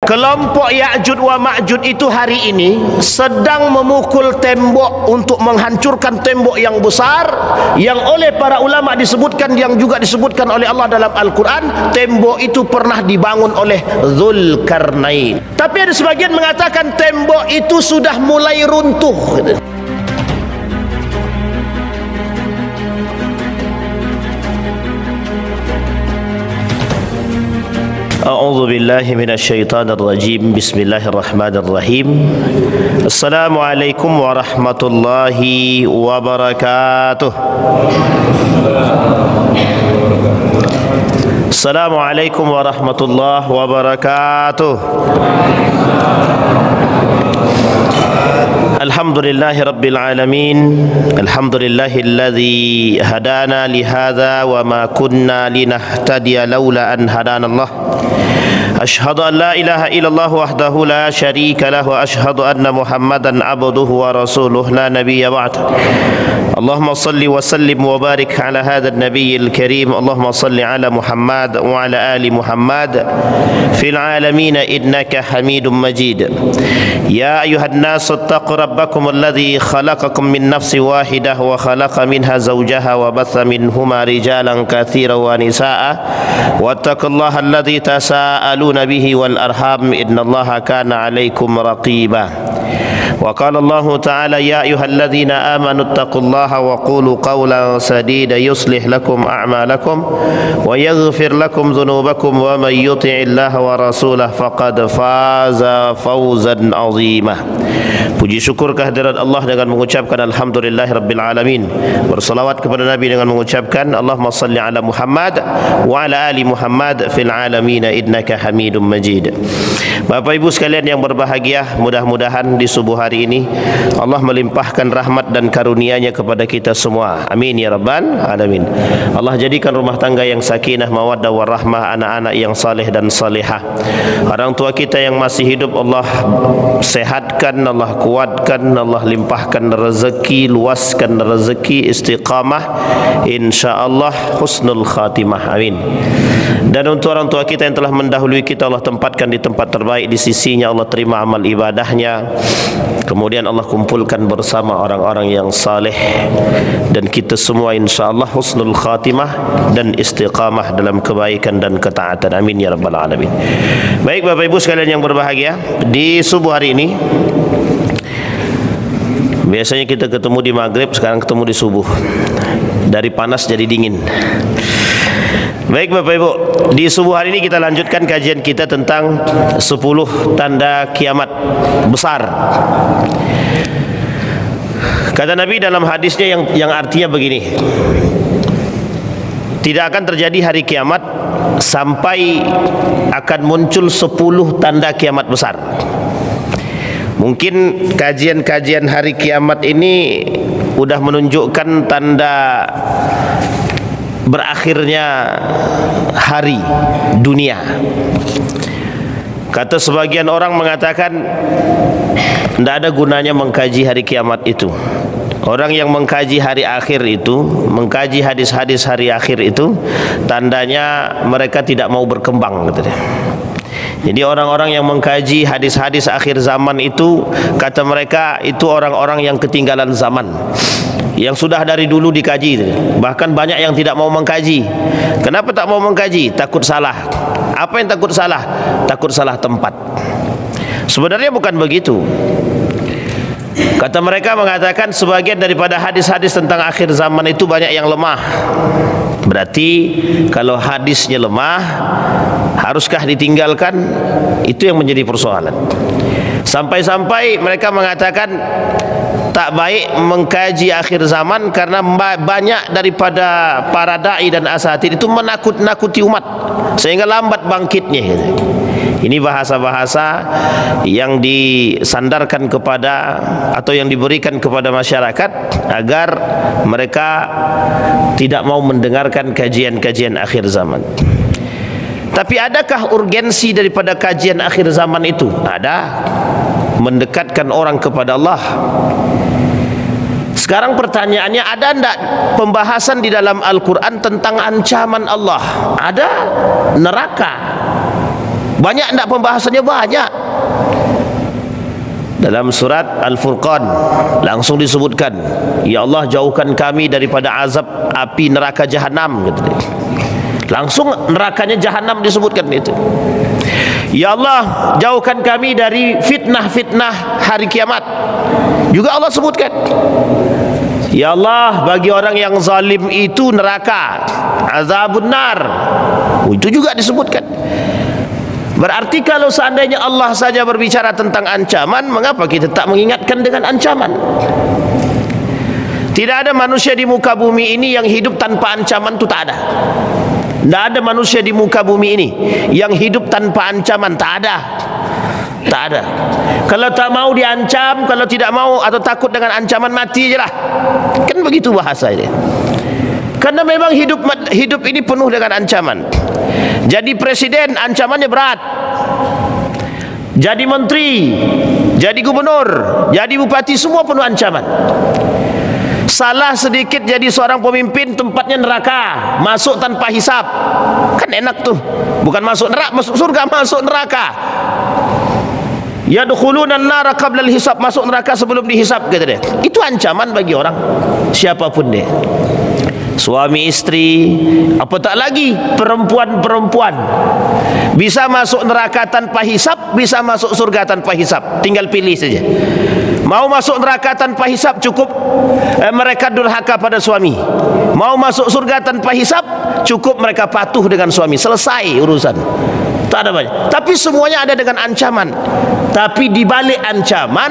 kelompok Ya'jud wa Ma'jud itu hari ini sedang memukul tembok untuk menghancurkan tembok yang besar, yang oleh para ulama disebutkan, yang juga disebutkan oleh Allah dalam Al-Quran, tembok itu pernah dibangun oleh Dzulkarnain. Tapi ada sebagian mengatakan tembok itu sudah mulai runtuh. A'udzu billahi minasyaitonir rajim. Bismillahirrahmanirrahim. Assalamualaikum warahmatullahi wabarakatuh. Assalamualaikum warahmatullahi wabarakatuh. Alhamdulillahi rabbil alamin. Alhamdulillahilladzi hadana lihadza wa ma kunna linahtadiya laula an hadanallah. Ashhadu an la ilaha illallah wahdahu la syarika lah wa ashhadu anna Muhammadan abduhu wa rasuluh la nabiyya ba'd. Allahumma salli wa sallim wa barik ala hadzal nabiyil karim. Allahumma salli ala Muhammad wa ala ali Muhammad fil alamin innaka Hamidum Majid. Ya ayuhan nas ittaqu rabbakum alladzi khalaqakum min nafsin wahidah wa khalaqa minha zawjaha wa batha minhuma rijalan katsiran wa nisaa wattaqullaha alladzi tasaaluna bihi wal arham innallaha kana 'alaikum raqiba. Wa qala Allah ta'ala ya ayyuhalladzina amanu taqullaha wa qulu qawlan sadida yuslih lakum a'malakum wa yaghfir lakum dhunubakum wa may yuti'illaha wa rasulahu faqad faza fawzan 'azima. Puji syukur kehadirat Allah dengan mengucapkan alhamdulillahirabbil alamin. Bersalawat kepada Nabi dengan mengucapkan Allahumma salli ala Muhammad wa ala ali Muhammad fil alamin innaka Hamidum Majid. Bapak Ibu sekalian yang berbahagia, mudah-mudahan di subuh hari ini Allah melimpahkan rahmat dan karunia-Nya kepada kita semua. Amin ya rabbal alamin. Allah jadikan rumah tangga yang sakinah, mawaddah warahmah, anak-anak yang saleh dan salihah. Orang tua kita yang masih hidup Allah sehatkan, Allah kuatkan, Allah limpahkan rezeki, luaskan rezeki, istiqamah, insyaallah husnul khatimah. Amin. Dan untuk orang tua kita yang telah mendahului kita, Allah tempatkan di tempat terbaik di sisinya, Allah terima amal ibadahnya. Kemudian Allah kumpulkan bersama orang-orang yang saleh, dan kita semua insyaallah husnul khatimah dan istiqamah dalam kebaikan dan ketaatan. Amin ya rabbal alamin. Baik Bapak Ibu sekalian yang berbahagia, di subuh hari ini biasanya kita ketemu di maghrib, sekarang ketemu di subuh. Dari panas jadi dingin. Baik Bapak Ibu, di subuh hari ini kita lanjutkan kajian kita tentang 10 tanda kiamat besar. Kata Nabi dalam hadisnya yang artinya begini: tidak akan terjadi hari kiamat sampai akan muncul 10 tanda kiamat besar. Mungkin kajian-kajian hari kiamat ini sudah menunjukkan tanda berakhirnya hari dunia. Kata sebagian orang mengatakan tidak ada gunanya mengkaji hari kiamat itu. Orang yang mengkaji hari akhir itu, mengkaji hadis-hadis hari akhir itu, tandanya mereka tidak mau berkembang, kata dia. Jadi orang-orang yang mengkaji hadis-hadis akhir zaman itu, kata mereka itu orang-orang yang ketinggalan zaman, yang sudah dari dulu dikaji. Bahkan banyak yang tidak mau mengkaji. Kenapa tak mau mengkaji? Takut salah. Apa yang takut salah? Takut salah tempat. Sebenarnya bukan begitu. Kata mereka mengatakan sebagian daripada hadis-hadis tentang akhir zaman itu banyak yang lemah. Berarti kalau hadisnya lemah, haruskah ditinggalkan? Itu yang menjadi persoalan. Sampai-sampai mereka mengatakan tak baik mengkaji akhir zaman karena banyak daripada para dai dan asatid itu menakut-nakuti umat sehingga lambat bangkitnya. Ini bahasa-bahasa yang disandarkan kepada atau yang diberikan kepada masyarakat agar mereka tidak mau mendengarkan kajian-kajian akhir zaman. Tapi adakah urgensi daripada kajian akhir zaman itu? Ada. Mendekatkan orang kepada Allah. Sekarang pertanyaannya, ada tidak pembahasan di dalam Al-Quran tentang ancaman Allah? Ada. Neraka. Banyak tak pembahasannya? Banyak. Dalam surat Al-Furqan langsung disebutkan, ya Allah jauhkan kami daripada azab api neraka jahanam, gitu. Langsung nerakanya jahanam disebutkan itu. Ya Allah jauhkan kami dari fitnah-fitnah hari kiamat, juga Allah sebutkan. Ya Allah bagi orang yang zalim itu neraka, azabun nar, itu juga disebutkan. Berarti kalau seandainya Allah saja berbicara tentang ancaman, mengapa kita tak mengingatkan dengan ancaman? Tidak ada manusia di muka bumi ini yang hidup tanpa ancaman, itu tak ada. Tidak ada manusia di muka bumi ini yang hidup tanpa ancaman, tak ada. Tak ada. Kalau tak mau diancam, kalau tidak mau atau takut dengan ancaman, mati je lah. Kan begitu bahasa ini. Karena memang hidup ini penuh dengan ancaman. Jadi presiden ancamannya berat, jadi menteri, jadi gubernur, jadi bupati, semua penuh ancaman. Salah sedikit jadi seorang pemimpin, tempatnya neraka, masuk tanpa hisab. Kan enak tuh, bukan masuk neraka, masuk surga, masuk neraka. Yadkhuluna an-nara qabla al-hisab, masuk neraka sebelum dihisab, kata dia. Itu ancaman bagi orang siapapun dia. Suami istri, apa tak lagi perempuan-perempuan, bisa masuk neraka tanpa hisab, bisa masuk surga tanpa hisab. Tinggal pilih saja. Mau masuk neraka tanpa hisab, cukup mereka durhaka pada suami. Mau masuk surga tanpa hisab, cukup mereka patuh dengan suami. Selesai urusan. Tak ada banyak. Tapi semuanya ada dengan ancaman. Tapi di balik ancaman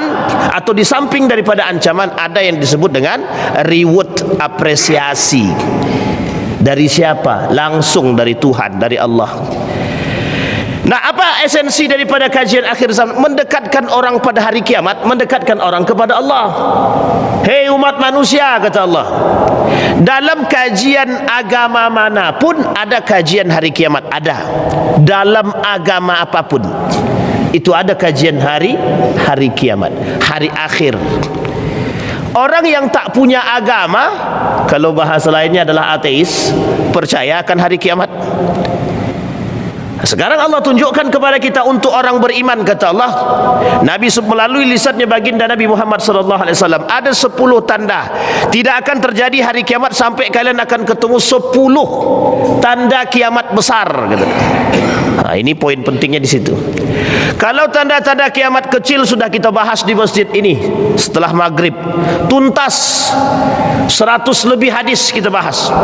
atau di samping daripada ancaman, ada yang disebut dengan reward, apresiasi. Dari siapa? Langsung dari Tuhan, dari Allah. Nah, apa esensi daripada kajian akhir zaman? Mendekatkan orang pada hari kiamat, mendekatkan orang kepada Allah. Hei umat manusia, kata Allah, dalam kajian agama manapun ada kajian hari kiamat, ada. Dalam agama apapun itu ada kajian hari kiamat, hari akhir. Orang yang tak punya agama, kalau bahasa lainnya adalah ateis, percaya akan hari kiamat. Sekarang Allah tunjukkan kepada kita untuk orang beriman, kata Allah, Nabi melalui lisannya baginda Nabi Muhammad SAW, ada 10 tanda tidak akan terjadi hari kiamat sampai kalian akan ketemu 10 tanda kiamat besar, kata. Nah, ini poin pentingnya di situ. Kalau tanda-tanda kiamat kecil sudah kita bahas di masjid ini setelah maghrib, tuntas 100 lebih hadis kita bahas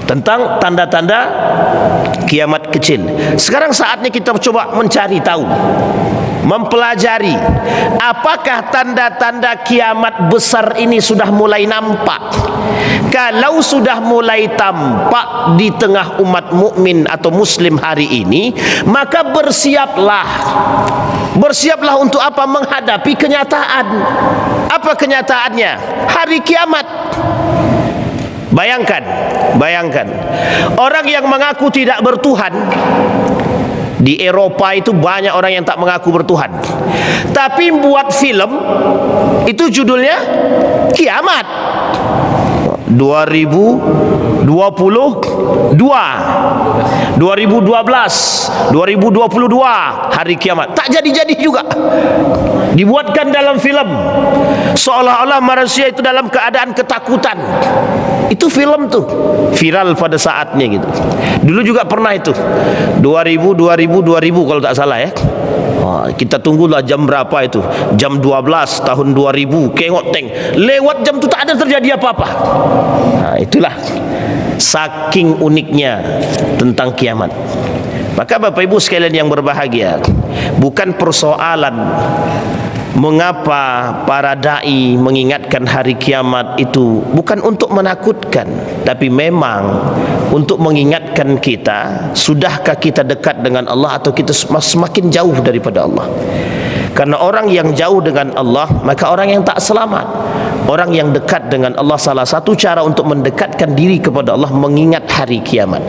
tentang tanda-tanda kiamat kecil. Sekarang saatnya kita coba mencari tahu, mempelajari apakah tanda-tanda kiamat besar ini sudah mulai nampak. Kalau sudah mulai tampak di tengah umat mukmin atau muslim hari ini, maka bersiaplah. Bersiaplah untuk apa? Menghadapi kenyataan. Apa kenyataannya? Hari kiamat. Bayangkan orang yang mengaku tidak bertuhan. Di Eropa itu banyak orang yang tak mengaku bertuhan, tapi buat film itu judulnya kiamat 2022, 2012, 2022 hari kiamat. Tak jadi-jadi juga, dibuatkan dalam film seolah-olah manusia itu dalam keadaan ketakutan. Itu film tuh viral pada saatnya gitu. Dulu juga pernah itu 2000 kalau tak salah ya. Kita tunggulah jam berapa itu, jam 12 tahun 2000, kengok teng lewat jam itu tak ada terjadi apa-apa. Nah, itulah saking uniknya tentang kiamat. Maka Bapak Ibu sekalian yang berbahagia, bukan persoalan mengapa para dai mengingatkan hari kiamat itu bukan untuk menakutkan, tapi memang untuk mengingatkan kita, sudahkah kita dekat dengan Allah atau kita semakin jauh daripada Allah. Karena orang yang jauh dengan Allah, maka orang yang tak selamat. Orang yang dekat dengan Allah, salah satu cara untuk mendekatkan diri kepada Allah mengingat hari kiamat.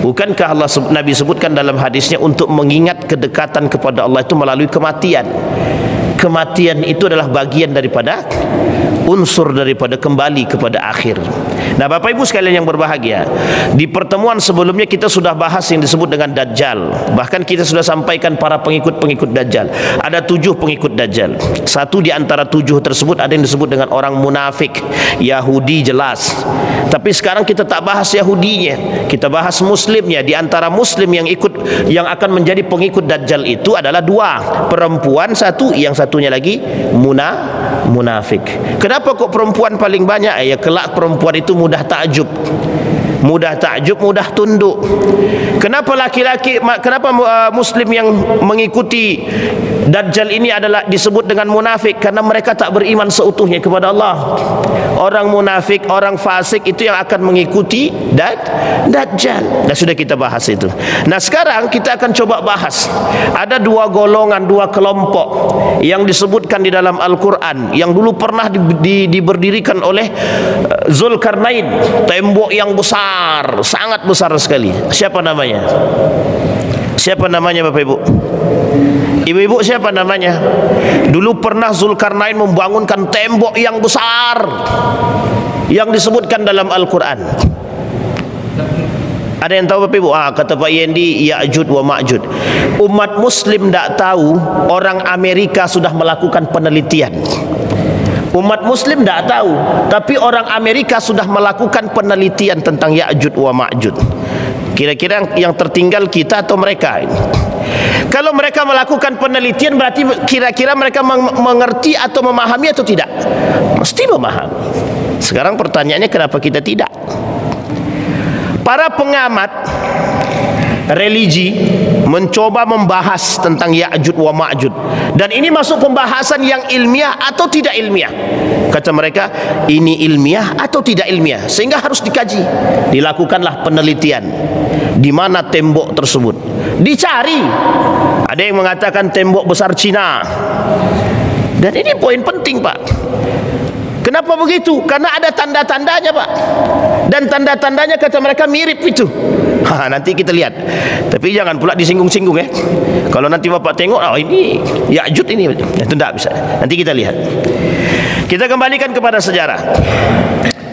Bukankah Allah, Nabi sebutkan dalam hadisnya, untuk mengingat kedekatan kepada Allah itu melalui kematian. kematian itu adalah bagian daripada unsur daripada kembali kepada akhir. Nah, Bapak Ibu sekalian yang berbahagia, di pertemuan sebelumnya kita sudah bahas yang disebut dengan Dajjal. Bahkan kita sudah sampaikan para pengikut-pengikut Dajjal. Ada 7 pengikut Dajjal. Satu di antara 7 tersebut ada yang disebut dengan orang munafik, Yahudi jelas. Tapi sekarang kita tak bahas Yahudinya, kita bahas Muslimnya. Di antara Muslim yang akan menjadi pengikut Dajjal itu adalah 2, perempuan satu, yang satunya lagi munafik. Kenapa kok perempuan paling banyak? Ya kelak perempuan itu mudah takjub, mudah tunduk. Kenapa kenapa Muslim yang mengikuti Dajjal ini adalah disebut dengan munafik? Karena mereka tak beriman seutuhnya kepada Allah. Orang munafik, orang fasik itu yang akan mengikuti Dajjal. Dan sudah kita bahas itu. Nah, sekarang kita akan coba bahas. Ada 2 golongan, 2 kelompok yang disebutkan di dalam Al-Quran, yang dulu pernah diberdirikan oleh Zulkarnain, tembok yang besar, sangat besar sekali. Siapa namanya? Siapa namanya Bapak Ibu? Ibu-ibu, siapa namanya? Dulu pernah Zulkarnain membangunkan tembok yang besar yang disebutkan dalam Al-Quran. Ada yang tahu Bapak Ibu? Kata Pak Yendi, Ya'jud wa Ma'jud. Umat Muslim tak tahu, orang Amerika sudah melakukan penelitian. Umat Muslim tak tahu, tapi orang Amerika sudah melakukan penelitian tentang Ya'jud wa Ma'jud. Kira-kira yang tertinggal kita atau mereka? Kalau mereka melakukan penelitian, berarti kira-kira mereka mengerti atau memahami atau tidak? Mesti memahami. Sekarang pertanyaannya, kenapa kita tidak? Para pengamat religi mencoba membahas tentang Ya'jud wa Ma'jud, dan ini masuk pembahasan yang ilmiah atau tidak ilmiah. Kata mereka, ini ilmiah atau tidak ilmiah, sehingga harus dikaji. Dilakukanlah penelitian di mana tembok tersebut, dicari. Ada yang mengatakan tembok besar Cina, dan ini poin penting, Pak. Kenapa begitu? Karena ada tanda-tandanya, Pak. Dan tanda-tandanya kata mereka mirip itu. Nanti kita lihat. Tapi jangan pula disinggung-singgung ya. Kalau nanti Bapak tengok, ini Ya'jud ini, itu tidak bisa. Nanti kita lihat. Kita kembalikan kepada sejarah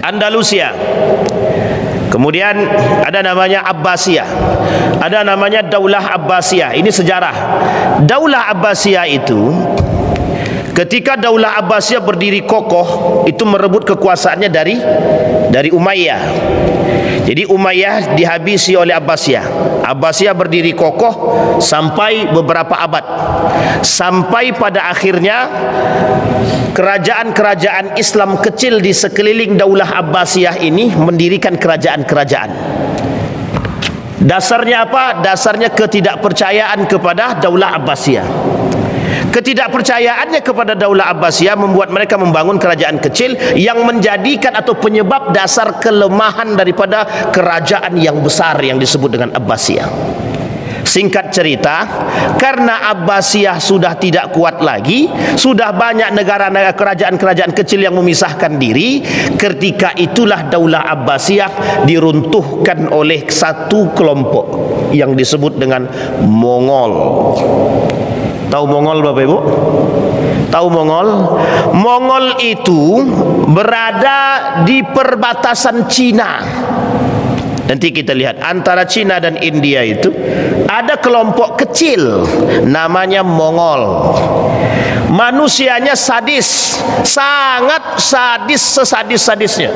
Andalusia. Kemudian ada namanya Abbasiyah, ada namanya Daulah Abbasiyah. Ini sejarah. Daulah Abbasiyah itu, ketika Daulah Abbasiyah berdiri kokoh, itu merebut kekuasaannya dari Umayyah. Jadi Umayyah dihabisi oleh Abbasiyah. Abbasiyah berdiri kokoh sampai beberapa abad, sampai pada akhirnya kerajaan-kerajaan Islam kecil di sekeliling Daulah Abbasiyah ini mendirikan kerajaan-kerajaan. Dasarnya apa? Dasarnya ketidakpercayaan kepada Daulah Abbasiyah. Ketidakpercayaannya kepada Daulah Abbasiyah membuat mereka membangun kerajaan kecil yang menjadikan atau penyebab dasar kelemahan daripada kerajaan yang besar yang disebut dengan Abbasiyah. Singkat cerita, karena Abbasiyah sudah tidak kuat lagi, sudah banyak negara-negara, kerajaan-kerajaan kecil yang memisahkan diri, ketika itulah Daulah Abbasiyah diruntuhkan oleh satu kelompok yang disebut dengan Mongol. Tahu Mongol Bapak Ibu? Tahu Mongol? Mongol itu berada di perbatasan Cina. Nanti kita lihat antara Cina dan India itu ada kelompok kecil namanya Mongol. Manusianya sadis, sangat sadis, sesadis-sadisnya.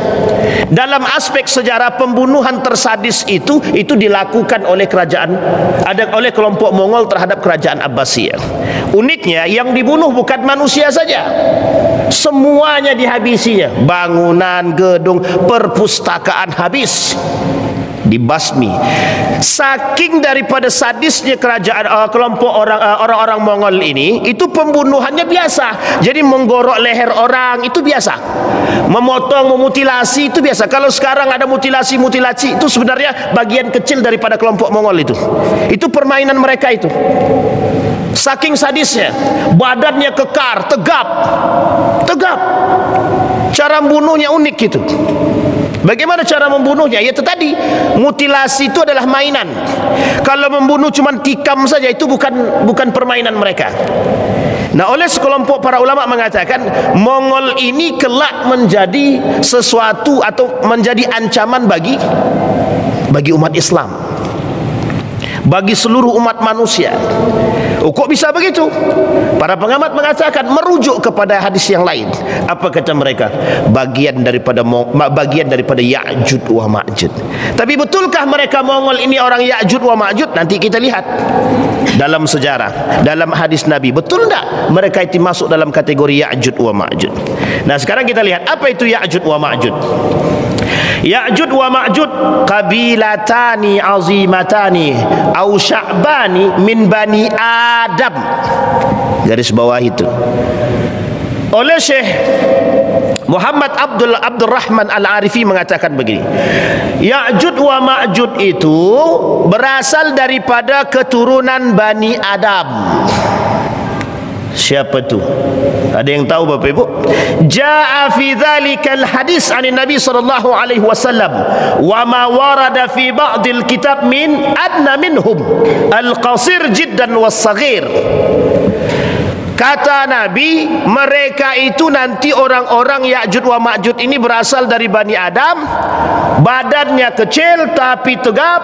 Dalam aspek sejarah, pembunuhan tersadis itu dilakukan oleh oleh kelompok Mongol terhadap kerajaan Abbasiyah. Uniknya, yang dibunuh bukan manusia saja, semuanya dihabisinya. Bangunan, gedung, perpustakaan habis, dibasmi. Saking daripada sadisnya kerajaan kelompok orang-orang Mongol ini, itu pembunuhannya biasa. Jadi menggorok leher orang itu biasa, memotong, memutilasi itu biasa. Kalau sekarang ada mutilasi itu sebenarnya bagian kecil daripada kelompok Mongol itu. Itu permainan mereka itu. Saking sadisnya, badannya kekar, tegap. Cara membunuhnya unik gitu. Bagaimana cara membunuhnya? Itu tadi, mutilasi itu adalah mainan. Kalau membunuh cuma tikam saja, itu bukan permainan mereka. Nah, oleh sekelompok para ulama mengatakan Mongol ini kelak menjadi sesuatu atau menjadi ancaman bagi umat Islam, bagi seluruh umat manusia. Oh, kok bisa begitu? Para pengamat mengatakan merujuk kepada hadis yang lain. Apa kata mereka? Bagian daripada Ya'jud wa Ma'jud. Tapi betulkah mereka Mongol ini orang Ya'jud wa Ma'jud? Nanti kita lihat dalam sejarah, dalam hadis Nabi. Betul tak mereka itu masuk dalam kategori Ya'jud wa Ma'jud? Nah, sekarang kita lihat apa itu Ya'jud wa Ma'jud. Ya'jud wa Ma'jud qabilatani azimatani au sya'bani min bani Adam. Garis bawah itu oleh Syekh Muhammad Abdurrahman Al-Arifi mengatakan begini, Ya'jud wa Ma'jud itu berasal daripada keturunan Bani Adam. Siapa tu? Ada yang tahu Bapak Ibu? Jaa fi dzalikal hadis anin Nabi sallallahu alaihi wasallam wa ma warada fi ba'dil kitab min adna minhum al-qasir jiddan was-saghir. Kata Nabi, mereka itu nanti orang-orang Ya'jud wa Ma'jud ini berasal dari Bani Adam, badannya kecil tapi tegap,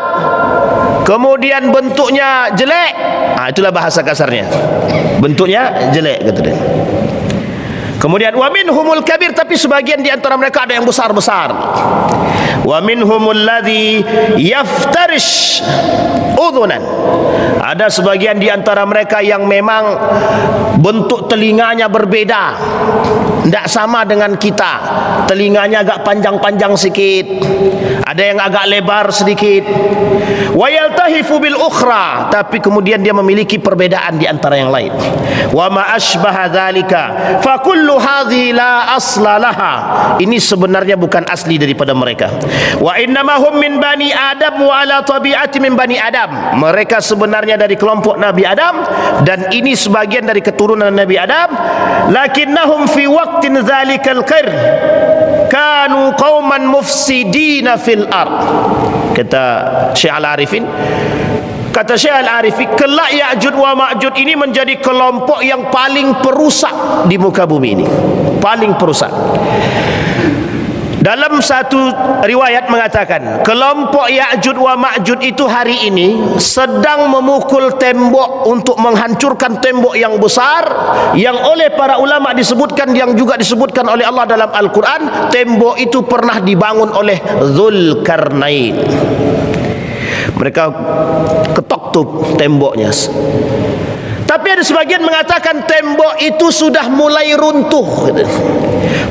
kemudian bentuknya jelek. Itulah bahasa kasarnya, bentuknya jelek kata dia. Kemudian wa minhumul kabir, tapi sebagian di antara mereka ada yang besar-besar. Wa minhumul ladzi yaftarish udhunan. Ada sebagian di antara mereka yang memang bentuk telinganya berbeda, tidak sama dengan kita. Telinganya agak panjang-panjang sedikit, ada yang agak lebar sedikit. Wa yaltahifu bil ukhra, tapi kemudian dia memiliki perbedaan di antara yang lain. Wa ma asbaha dzalika fa kullu hadhihi la asla laha. Ini sebenarnya bukan asli daripada mereka. Wa innama hum min bani Adam wa ala tabi'ati min bani Adam. Mereka sebenarnya dari kelompok Nabi Adam, dan ini sebagian dari keturunan Nabi Adam. Lakinnahum fi waqtin dzalikal qarn kanu qauman mufsidina fil ard. Kata Syekh Al-Arifin, kata Syekh Al-Arifi, kelak Ya'jud wa Ma'jud ini menjadi kelompok yang paling perusak di muka bumi ini, paling perusak. Dalam satu riwayat mengatakan kelompok Ya'jud wa Ma'jud itu hari ini sedang memukul tembok untuk menghancurkan tembok yang besar, yang oleh para ulama disebutkan, yang juga disebutkan oleh Allah dalam Al-Quran, tembok itu pernah dibangun oleh Dzulkarnain. Mereka ketok tuh temboknya. Tapi ada sebagian mengatakan tembok itu sudah mulai runtuh.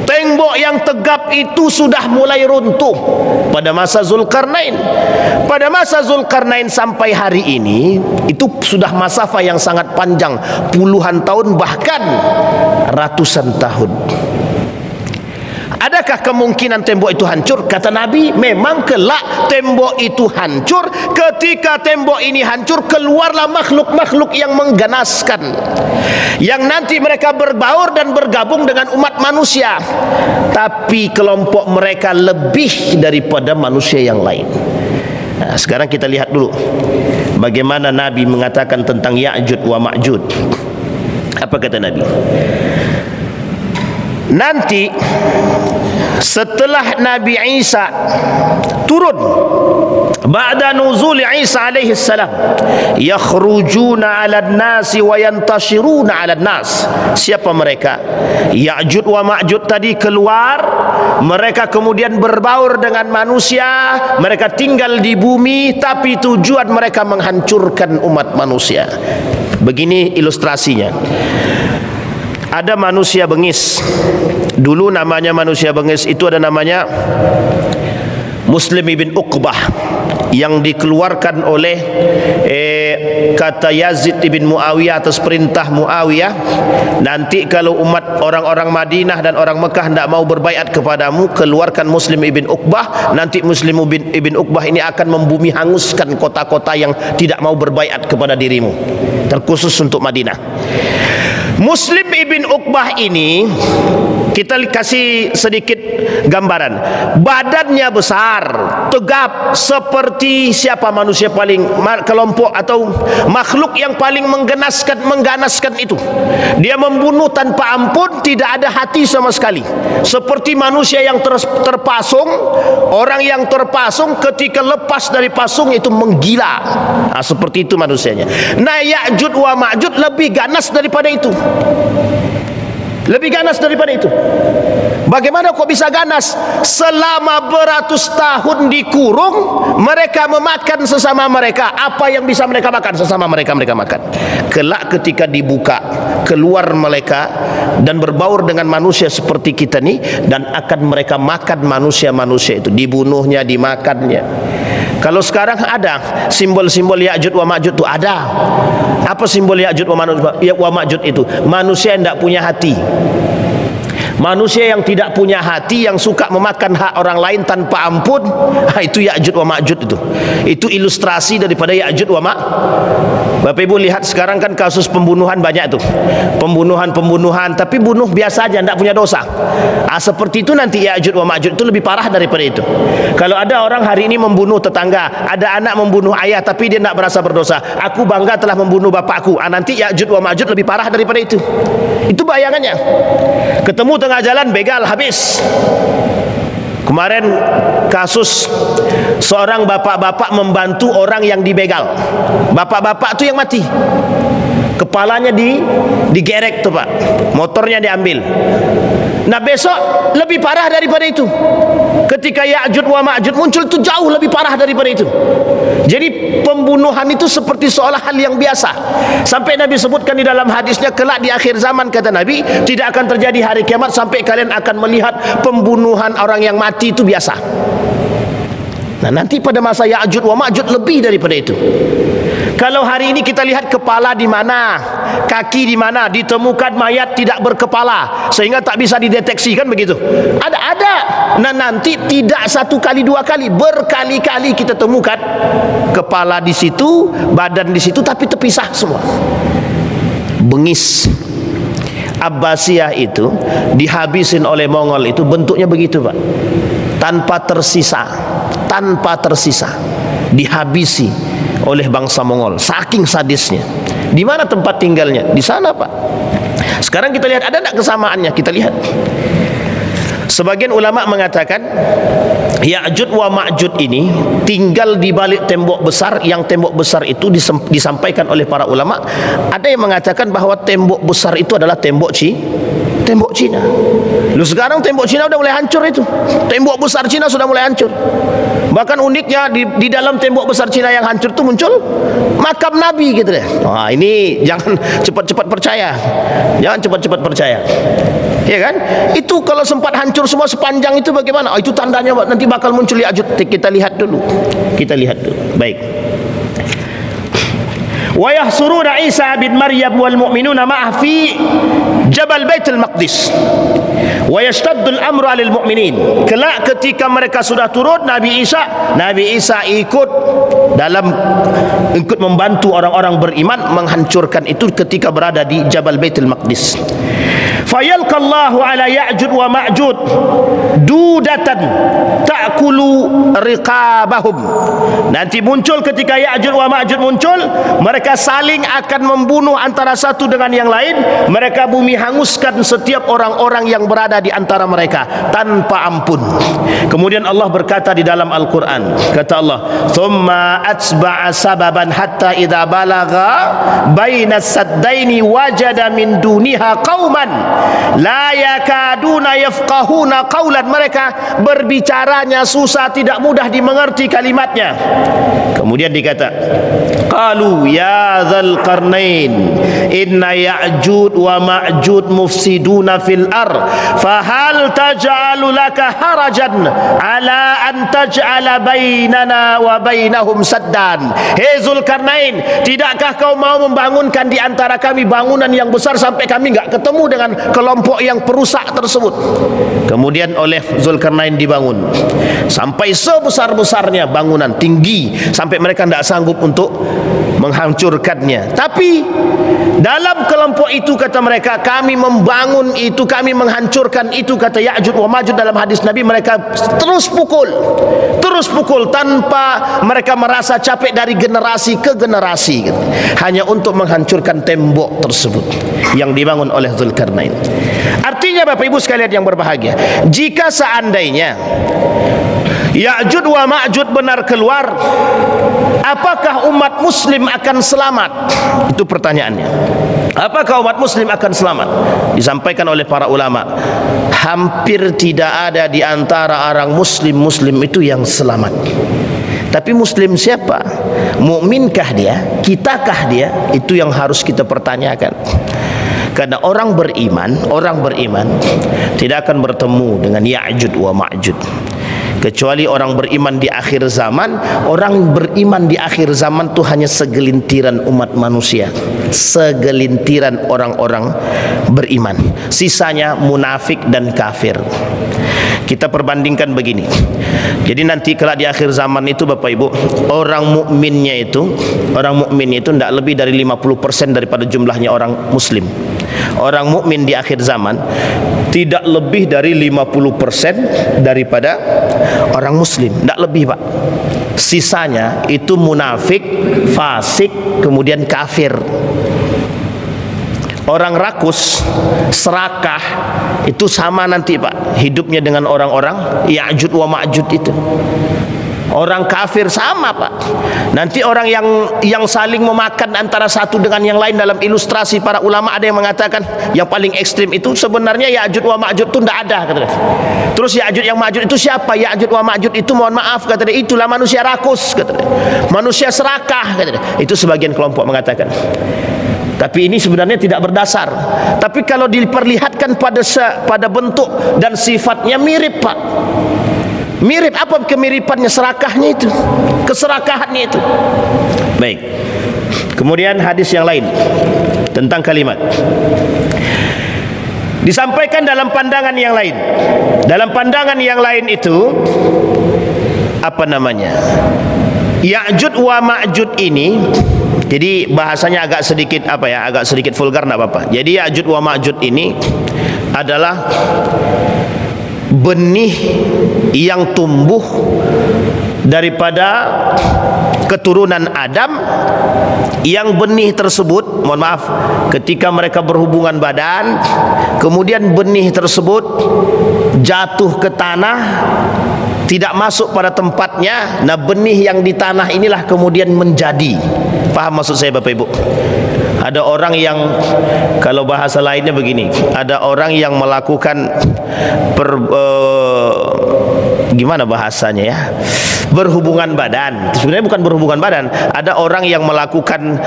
Tembok yang tegap itu sudah mulai runtuh pada masa Dzulkarnain. Pada masa Dzulkarnain sampai hari ini itu sudah masafa yang sangat panjang, puluhan tahun bahkan ratusan tahun. Adakah kemungkinan tembok itu hancur? Kata Nabi, memang kelak tembok itu hancur. Ketika tembok ini hancur, keluarlah makhluk-makhluk yang mengganaskan, yang nanti mereka berbaur dan bergabung dengan umat manusia. Tapi kelompok mereka lebih daripada manusia yang lain. Nah, sekarang kita lihat dulu bagaimana Nabi mengatakan tentang Ya'jud wa Ma'jud. Apa kata Nabi? Nanti setelah Nabi Isa turun, ba'da nuzul Isa alaihi salam, yakhrujuna 'alan nasi wa yantashiruna 'alan nas. Siapa mereka? Ya'jud wa Ma'jud tadi keluar, mereka kemudian berbaur dengan manusia, mereka tinggal di bumi, tapi tujuan mereka menghancurkan umat manusia. Begini ilustrasinya. Ada manusia bengis. Dulu namanya manusia bengis itu ada namanya Muslim ibn Uqbah, yang dikeluarkan oleh kata Yazid ibn Muawiyah atas perintah Muawiyah. Nanti kalau umat orang-orang Madinah dan orang Mekah tidak mau berbaiat kepadamu, keluarkan Muslim ibn Uqbah. Nanti Muslim ibn Uqbah ini akan membumi hanguskan kota-kota yang tidak mau berbaiat kepada dirimu, terkhusus untuk Madinah. Muslim ibn Uqbah ini Kita kasih sedikit gambaran. Badannya besar, tegap, seperti siapa manusia paling kelompok atau makhluk yang paling mengganaskan itu. Dia membunuh tanpa ampun, tidak ada hati sama sekali. Seperti manusia yang terpasung, orang yang terpasung ketika lepas dari pasung itu menggila. Seperti itu manusianya. Nah, Ya'juj wa Ma'juj lebih ganas daripada itu. Lebih ganas daripada itu. Bagaimana kok bisa ganas? Selama beratus tahun dikurung, mereka memakan sesama mereka. Apa yang bisa mereka makan? Sesama mereka makan. Kelak ketika dibuka, keluar mereka dan berbaur dengan manusia seperti kita ni, dan akan mereka makan manusia-manusia itu, dibunuhnya, dimakannya. Kalau sekarang ada simbol-simbol Ya'juj wa Ma'juj itu ada. Apa simbol Ya'juj wa Ma'juj itu? Manusia yang tidak punya hati. Manusia yang tidak punya hati, yang suka memakan hak orang lain tanpa ampun, itu Ya'juj wa Ma'juj itu. Itu ilustrasi daripada Ya'juj wa Ma'juj. Bapak Ibu lihat sekarang kan kasus pembunuhan banyak tuh. Pembunuhan, tapi bunuh biasa aja, tidak punya dosa. Seperti itu nanti Ya'juj wa Ma'juj itu lebih parah daripada itu. Kalau ada orang hari ini membunuh tetangga, ada anak membunuh ayah tapi dia tidak merasa berdosa. Aku bangga telah membunuh bapakku. Nanti Ya'juj wa Ma'juj lebih parah daripada itu. Itu bayangannya. Ketemu tengah jalan, begal habis. Kemarin kasus seorang bapak-bapak membantu orang yang dibegal. Bapak-bapak itu yang mati. Kepalanya digerek tuh Pak. Motornya diambil. Nah, besok lebih parah daripada itu. Ketika Ya'juj wa Ma'juj muncul, itu jauh lebih parah daripada itu. Jadi pembunuhan itu seperti seolah hal yang biasa. Sampai Nabi sebutkan di dalam hadisnya, kelak di akhir zaman kata Nabi, tidak akan terjadi hari kiamat sampai kalian akan melihat pembunuhan orang yang mati itu biasa. Nah, nanti pada masa Ya'juj wa Ma'juj lebih daripada itu. Kalau hari ini kita lihat kepala di mana, kaki di mana, ditemukan mayat tidak berkepala sehingga tak bisa dideteksi, kan begitu? Ada. Nah, nanti tidak satu kali dua kali, berkali-kali kita temukan kepala di situ, badan di situ, tapi terpisah semua. Bengis Abbasiyah itu dihabisin oleh Mongol itu bentuknya begitu Pak. Tanpa tersisa dihabisi oleh bangsa Mongol, saking sadisnya. Di mana tempat tinggalnya? Di sana Pak. Sekarang kita lihat ada tidak kesamaannya? Kita lihat. Sebagian ulama mengatakan Ya'juj wa Ma'juj ini tinggal di balik tembok besar, yang tembok besar itu disampaikan oleh para ulama. Ada yang mengatakan bahwa tembok besar itu adalah tembok Cina. Lu sekarang tembok Cina sudah mulai hancur itu. Tembok besar Cina sudah mulai hancur. Bahkan uniknya di dalam tembok besar Cina yang hancur itu muncul makam Nabi gitu deh. Wah, ini jangan cepat-cepat percaya. Jangan cepat-cepat percaya. Ya kan? Itu kalau sempat hancur semua sepanjang itu bagaimana? Itu tandanya nanti bakal muncul Ya'juj. Kita lihat dulu. Baik. Wa yahsuruna Isa bin Maryam wal mu'minuna ma'ah fi Jabal Baitul Maqdis. Wa yashtaddu al-amru 'alal mu'minin. Kelak ketika mereka sudah turun, Nabi Isa ikut membantu orang-orang beriman menghancurkan itu ketika berada di Jabal Baitul Maqdis. Fayalqallahu ala Ya'juj wa Ma'juj dudatan ta'kulu riqabahum. Nanti muncul ketika Ya'juj wa Ma'juj muncul, mereka saling akan membunuh antara satu dengan yang lain. Mereka bumi hanguskan setiap orang-orang yang berada di antara mereka tanpa ampun. Kemudian Allah berkata di dalam Al-Quran, kata Allah, thumma atba'a sababan hatta idza balagha baina saddaini wajada min duniha qauman la yakaduna yafqahuna qawlan. Mereka berbicaranya susah, tidak mudah dimengerti kalimatnya. Kemudian dikata, qalu ya dzal qarnain inna Ya'juj wa Ma'juj mufsiduna fil ard fahal taj'alu laka harajan ala an taj'ala bainana wa bainahum saddan. Hei Zulkarnain, tidakkah kau mau membangunkan di antara kami bangunan yang besar sampai kami enggak ketemu dengan kelompok yang perusak tersebut. Kemudian oleh Zulkarnain dibangun sampai sebesar-besarnya bangunan, tinggi sampai mereka tidak sanggup untuk menghancurkannya. Tapi dalam kelompok kelompok itu kata mereka, kami membangun itu, kami menghancurkan itu, kata Ya'juj wa Ma'juj dalam hadis Nabi. Mereka terus pukul tanpa mereka merasa capek dari generasi ke generasi, hanya untuk menghancurkan tembok tersebut yang dibangun oleh Dzulkarnain. Artinya Bapak Ibu sekalian yang berbahagia, jika seandainya Ya'juj wa Ma'juj benar keluar, apakah umat muslim akan selamat? Itu pertanyaannya. Apakah umat muslim akan selamat? Disampaikan oleh para ulama, hampir tidak ada di antara orang muslim itu yang selamat. Tapi muslim siapa? Mukminkah dia? Kitakah dia? Itu yang harus kita pertanyakan. Karena orang beriman tidak akan bertemu dengan Ya'juj wa Ma'juj, kecuali orang beriman di akhir zaman. Orang beriman di akhir zaman itu hanya segelintiran umat manusia, segelintiran orang-orang beriman, sisanya munafik dan kafir. Kita perbandingkan begini. Jadi nanti kalau di akhir zaman itu Bapak Ibu, orang mukminnya itu tidak lebih dari 50% daripada jumlahnya orang muslim. Orang mukmin di akhir zaman tidak lebih dari 50% daripada orang muslim, tidak lebih Pak. Sisanya itu munafik, fasik, kemudian kafir. Orang rakus, serakah, itu sama nanti Pak hidupnya dengan orang-orang Ya'juj wa Ma'juj itu. Orang kafir sama Pak. Nanti orang yang saling memakan antara satu dengan yang lain. Dalam ilustrasi para ulama ada yang mengatakan yang paling ekstrim itu sebenarnya Ya'juj wa Ma'juj itu tidak ada, kata dia. Terus Ya'juj yang Ma'juj itu siapa? Ya'juj wa Ma'juj itu, mohon maaf, kata dia, itulah manusia rakus, kata dia. Manusia serakah, kata dia. Itu sebagian kelompok mengatakan. Tapi ini sebenarnya tidak berdasar. Tapi kalau diperlihatkan pada bentuk dan sifatnya mirip Pak. Mirip. Apa kemiripannya? Serakahnya itu, keserakahannya itu. Baik. Kemudian hadis yang lain tentang kalimat disampaikan dalam pandangan yang lain. Dalam pandangan yang lain itu apa namanya? Ya'juj wa Ma'juj ini, jadi bahasanya agak sedikit agak sedikit vulgar, enggak apa-apa. Jadi Ya'juj wa Ma'juj ini adalah benih yang tumbuh daripada keturunan Adam, yang benih tersebut, mohon maaf, ketika mereka berhubungan badan, kemudian benih tersebut jatuh ke tanah, tidak masuk pada tempatnya. Nah, benih yang di tanah inilah kemudian menjadi. Paham maksud saya Bapak Ibu? Ada orang yang, kalau bahasa lainnya begini, ada orang yang melakukan gimana bahasanya ya, berhubungan badan. Sebenarnya bukan berhubungan badan. Ada orang yang melakukan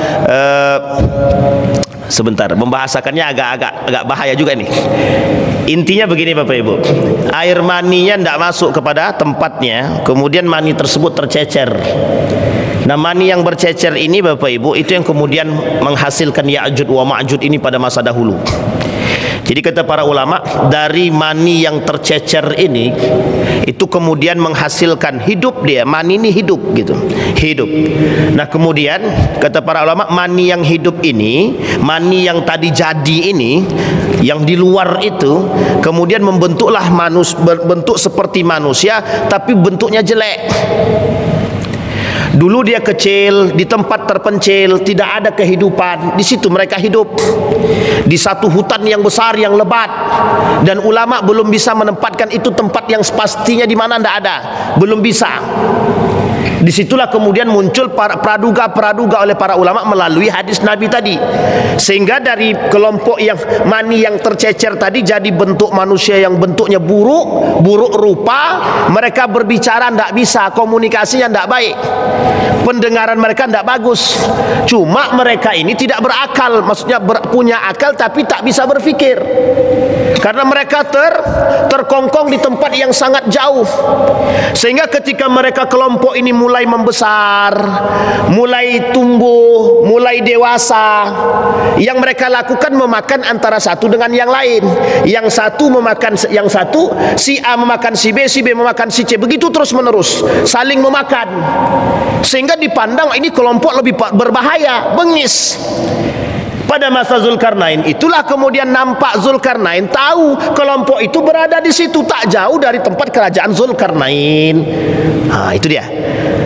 sebentar, membahasakannya agak bahaya juga nih. Intinya begini Bapak Ibu, air maninya tidak masuk kepada tempatnya, kemudian mani tersebut tercecer. Nah, mani yang bercecer ini Bapak Ibu, itu yang kemudian menghasilkan Ya'juj wa Ma'juj ini pada masa dahulu. Jadi kata para ulama, dari mani yang tercecer ini, itu kemudian menghasilkan hidup dia. Mani ini hidup gitu, hidup. Nah, kemudian kata para ulama, mani yang hidup ini, mani yang tadi jadi ini, yang di luar itu, kemudian membentuklah bentuk seperti manusia, tapi bentuknya jelek. Dulu dia kecil, di tempat terpencil, tidak ada kehidupan. Di situ mereka hidup, di satu hutan yang besar, yang lebat, dan ulama belum bisa menempatkan itu tempat yang pastinya di mana, tidak ada, belum bisa. Disitulah kemudian muncul para praduga oleh para ulama melalui hadis Nabi tadi, sehingga dari kelompok yang mani yang tercecer tadi jadi bentuk manusia yang bentuknya buruk rupa. Mereka berbicara tidak bisa, komunikasinya tidak baik, pendengaran mereka tidak bagus. Cuma mereka ini tidak berakal, maksudnya punya akal tapi tak bisa berpikir, karena mereka terkongkong di tempat yang sangat jauh. Sehingga ketika mereka kelompok ini mulai membesar, mulai tumbuh, mulai dewasa, yang mereka lakukan memakan antara satu dengan yang lain. Yang satu memakan yang satu, si A memakan si B memakan si C, begitu terus menerus saling memakan, sehingga dipandang ini kelompok lebih berbahaya, bengis. pada masa Zulkarnain itulah kemudian nampak Zulkarnain tahu kelompok itu berada di situ tak jauh dari tempat kerajaan Zulkarnain. Itu dia.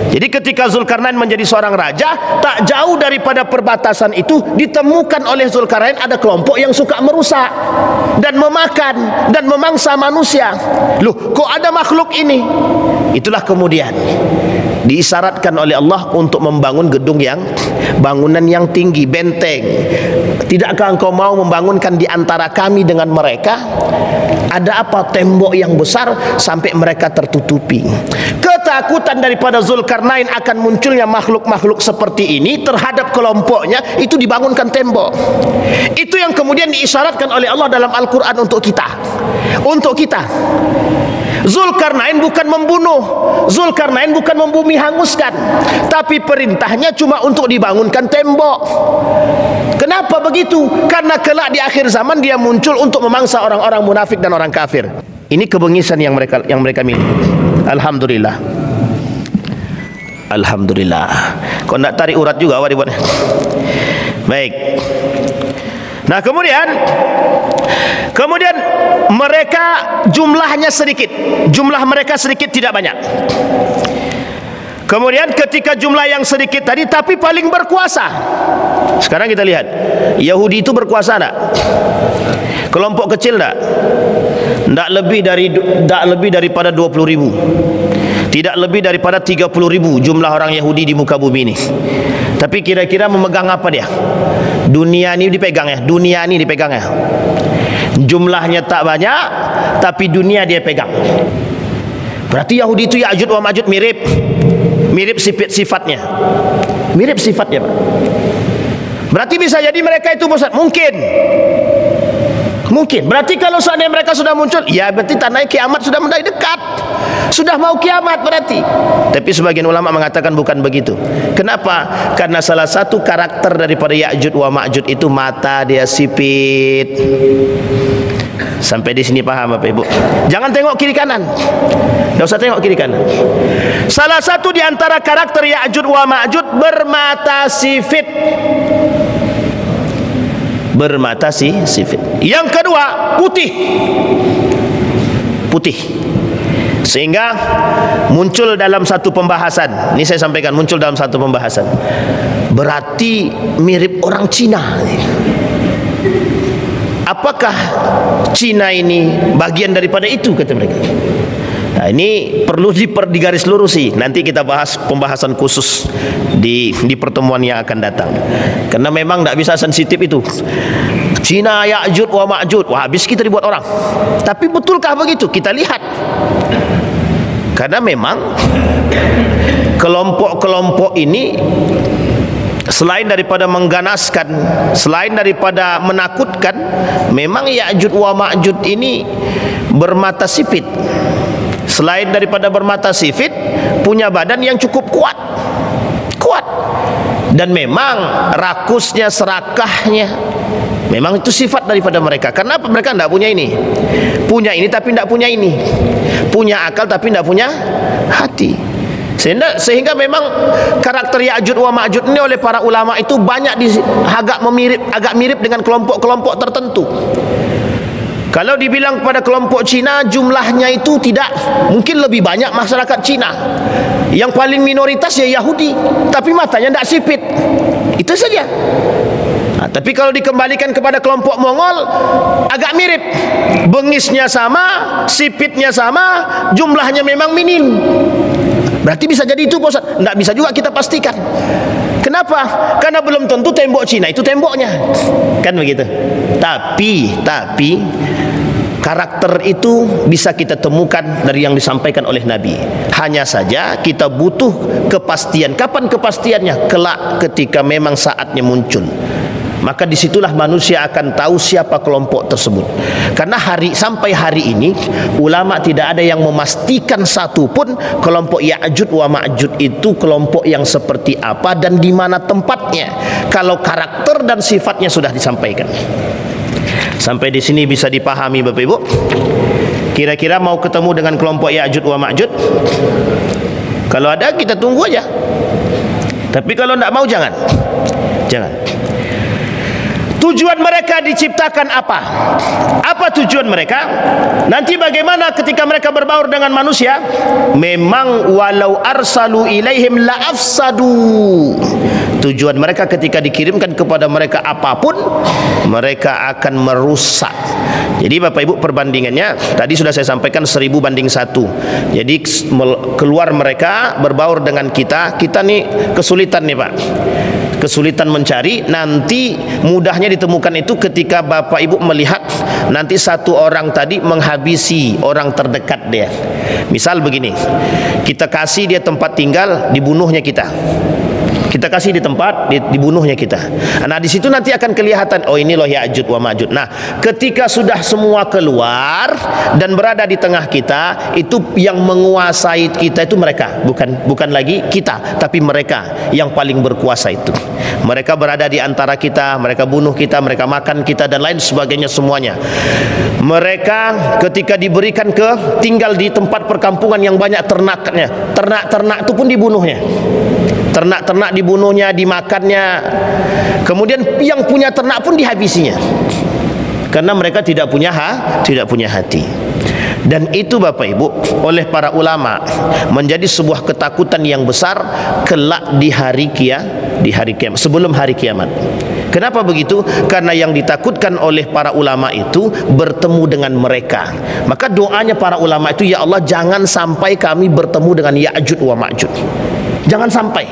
Jadi ketika Zulkarnain menjadi seorang raja, tak jauh daripada perbatasan itu ditemukan oleh Zulkarnain ada kelompok yang suka merusak dan memakan dan memangsa manusia. Loh, kok ada makhluk ini? Itulah kemudian diisyaratkan oleh Allah untuk membangun bangunan yang tinggi, benteng. Tidakkah engkau mau membangunkan di antara kami dengan mereka? Ada apa? Tembok yang besar sampai mereka tertutupi. Ketakutan daripada Zulkarnain akan munculnya makhluk-makhluk seperti ini terhadap kelompoknya, itu dibangunkan tembok. Itu yang kemudian diisyaratkan oleh Allah dalam Al-Quran untuk kita. Untuk kita. Zulkarnain bukan membunuh, Zulkarnain bukan membumi hanguskan, tapi perintahnya cuma untuk dibangunkan tembok. Kenapa begitu? Karena kelak di akhir zaman dia muncul untuk memangsa orang-orang munafik dan orang kafir. Ini kebengisan yang mereka miliki. Alhamdulillah. Alhamdulillah. Kau nak tarik urat juga awak dibuat. Baik. Nah, kemudian mereka jumlahnya sedikit. Jumlah mereka sedikit, tidak banyak. Kemudian ketika jumlah yang sedikit tadi tapi paling berkuasa. Sekarang kita lihat, Yahudi itu berkuasa tak? Kelompok kecil tak? Tak lebih daripada 20.000. Tidak lebih daripada 30.000 jumlah orang Yahudi di muka bumi ini. Tapi kira-kira memegang apa dia? Dunia ini dipegang ya. Dunia ini dipegang ya. Jumlahnya tak banyak, tapi dunia dia pegang. Berarti Yahudi itu Ya'juj wa Ma'juj mirip sifatnya. Mirip sifatnya, Pak. Berarti bisa jadi mereka itu bosan. Mungkin. Berarti kalau seandainya mereka sudah muncul, ya berarti tanda kiamat sudah mulai dekat. Sudah mau kiamat berarti. Tapi sebagian ulama mengatakan bukan begitu. Kenapa? Karena salah satu karakter daripada Ya'juj wa Ma'juj itu mata dia sipit. Sampai di sini paham Bapak Ibu? Jangan tengok kiri kanan. Tidak usah tengok kiri kanan. Salah satu di antara karakter Ya'juj wa Ma'juj bermata sipit. Bermata sipit. Yang kedua, putih. Sehingga muncul dalam satu pembahasan. Ini saya sampaikan, muncul dalam satu pembahasan. Berarti mirip orang Cina. Apakah Cina ini bagian daripada itu, kata mereka. Nah, ini perlu digaris lurusi. Nanti kita bahas pembahasan khusus di pertemuan yang akan datang. Karena memang tidak bisa sensitif itu. Cina Ya'juj wa Ma'juj, wah habis kita dibuat orang. Tapi betulkah begitu? Kita lihat. Karena memang kelompok-kelompok ini selain daripada mengganaskan, selain daripada menakutkan, memang Ya'juj wa Ma'juj ini bermata sipit. Selain daripada bermata sipit, punya badan yang cukup kuat. Dan memang rakusnya, serakahnya, memang itu sifat daripada mereka. Karena mereka tidak punya ini. Punya ini tapi tidak punya ini. Punya akal tapi tidak punya hati. Sehingga memang karakter Ya'juj wa Ma'juj ini oleh para ulama itu banyak agak mirip dengan kelompok-kelompok tertentu. Kalau dibilang pada kelompok Cina, jumlahnya itu tidak, mungkin lebih banyak masyarakat Cina. Yang paling minoritas ya Yahudi, tapi matanya tidak sipit. Itu saja. Nah, tapi kalau dikembalikan kepada kelompok Mongol, agak mirip. Bengisnya sama, sipitnya sama, jumlahnya memang minim. Berarti bisa jadi itu, Pak Ustaz. Tidak bisa juga kita pastikan. Kenapa? Karena belum tentu tembok Cina itu temboknya. Kan begitu. Tapi karakter itu bisa kita temukan dari yang disampaikan oleh Nabi. Hanya saja kita butuh kepastian. Kapan kepastiannya? Kelak ketika memang saatnya muncul. Maka disitulah manusia akan tahu siapa kelompok tersebut. Karena sampai hari ini ulama tidak ada yang memastikan satu pun kelompok Ya'juj wa Ma'juj itu kelompok yang seperti apa dan di mana tempatnya. Kalau karakter dan sifatnya sudah disampaikan. Sampai di sini bisa dipahami Bapak Ibu. Kira-kira mau ketemu dengan kelompok Ya'juj wa Ma'juj? Kalau ada kita tunggu aja. Tapi kalau tidak mau jangan. Tujuan mereka diciptakan apa? Apa tujuan mereka? Nanti bagaimana ketika mereka berbaur dengan manusia? Memang walau arsalu ilaihim la afsadu. Tujuan mereka ketika dikirimkan kepada mereka apapun, mereka akan merusak. Jadi Bapak Ibu, perbandingannya tadi sudah saya sampaikan 1000 banding 1. Jadi keluar mereka berbaur dengan kita nih kesulitan nih Pak, kesulitan mencari. Nanti mudahnya ditemukan itu ketika Bapak Ibu melihat nanti satu orang tadi menghabisi orang terdekat dia. Misal begini, kita kasih dia tempat tinggal, dibunuhnya kita. Kita kasih di tempat, dibunuhnya kita. Nah di situ nanti akan kelihatan, oh ini loh Ya'juj wa Ma'juj. Nah ketika sudah semua keluar dan berada di tengah kita, itu yang menguasai kita itu mereka, bukan lagi kita, tapi mereka yang paling berkuasa itu. Mereka berada di antara kita, mereka bunuh kita, mereka makan kita dan lain sebagainya semuanya. Mereka ketika diberikan tinggal di tempat perkampungan yang banyak ternaknya, ternak itu pun dibunuhnya. Ternak-ternak dibunuhnya, dimakannya. Kemudian yang punya ternak pun dihabisinya. Karena mereka tidak punya hati. Dan itu Bapak Ibu oleh para ulama menjadi sebuah ketakutan yang besar kelak di hari kiamat, sebelum hari kiamat. Kenapa begitu? Karena yang ditakutkan oleh para ulama itu bertemu dengan mereka. Maka doanya para ulama itu, ya Allah jangan sampai kami bertemu dengan Ya'juj wa Ma'juj. Jangan sampai.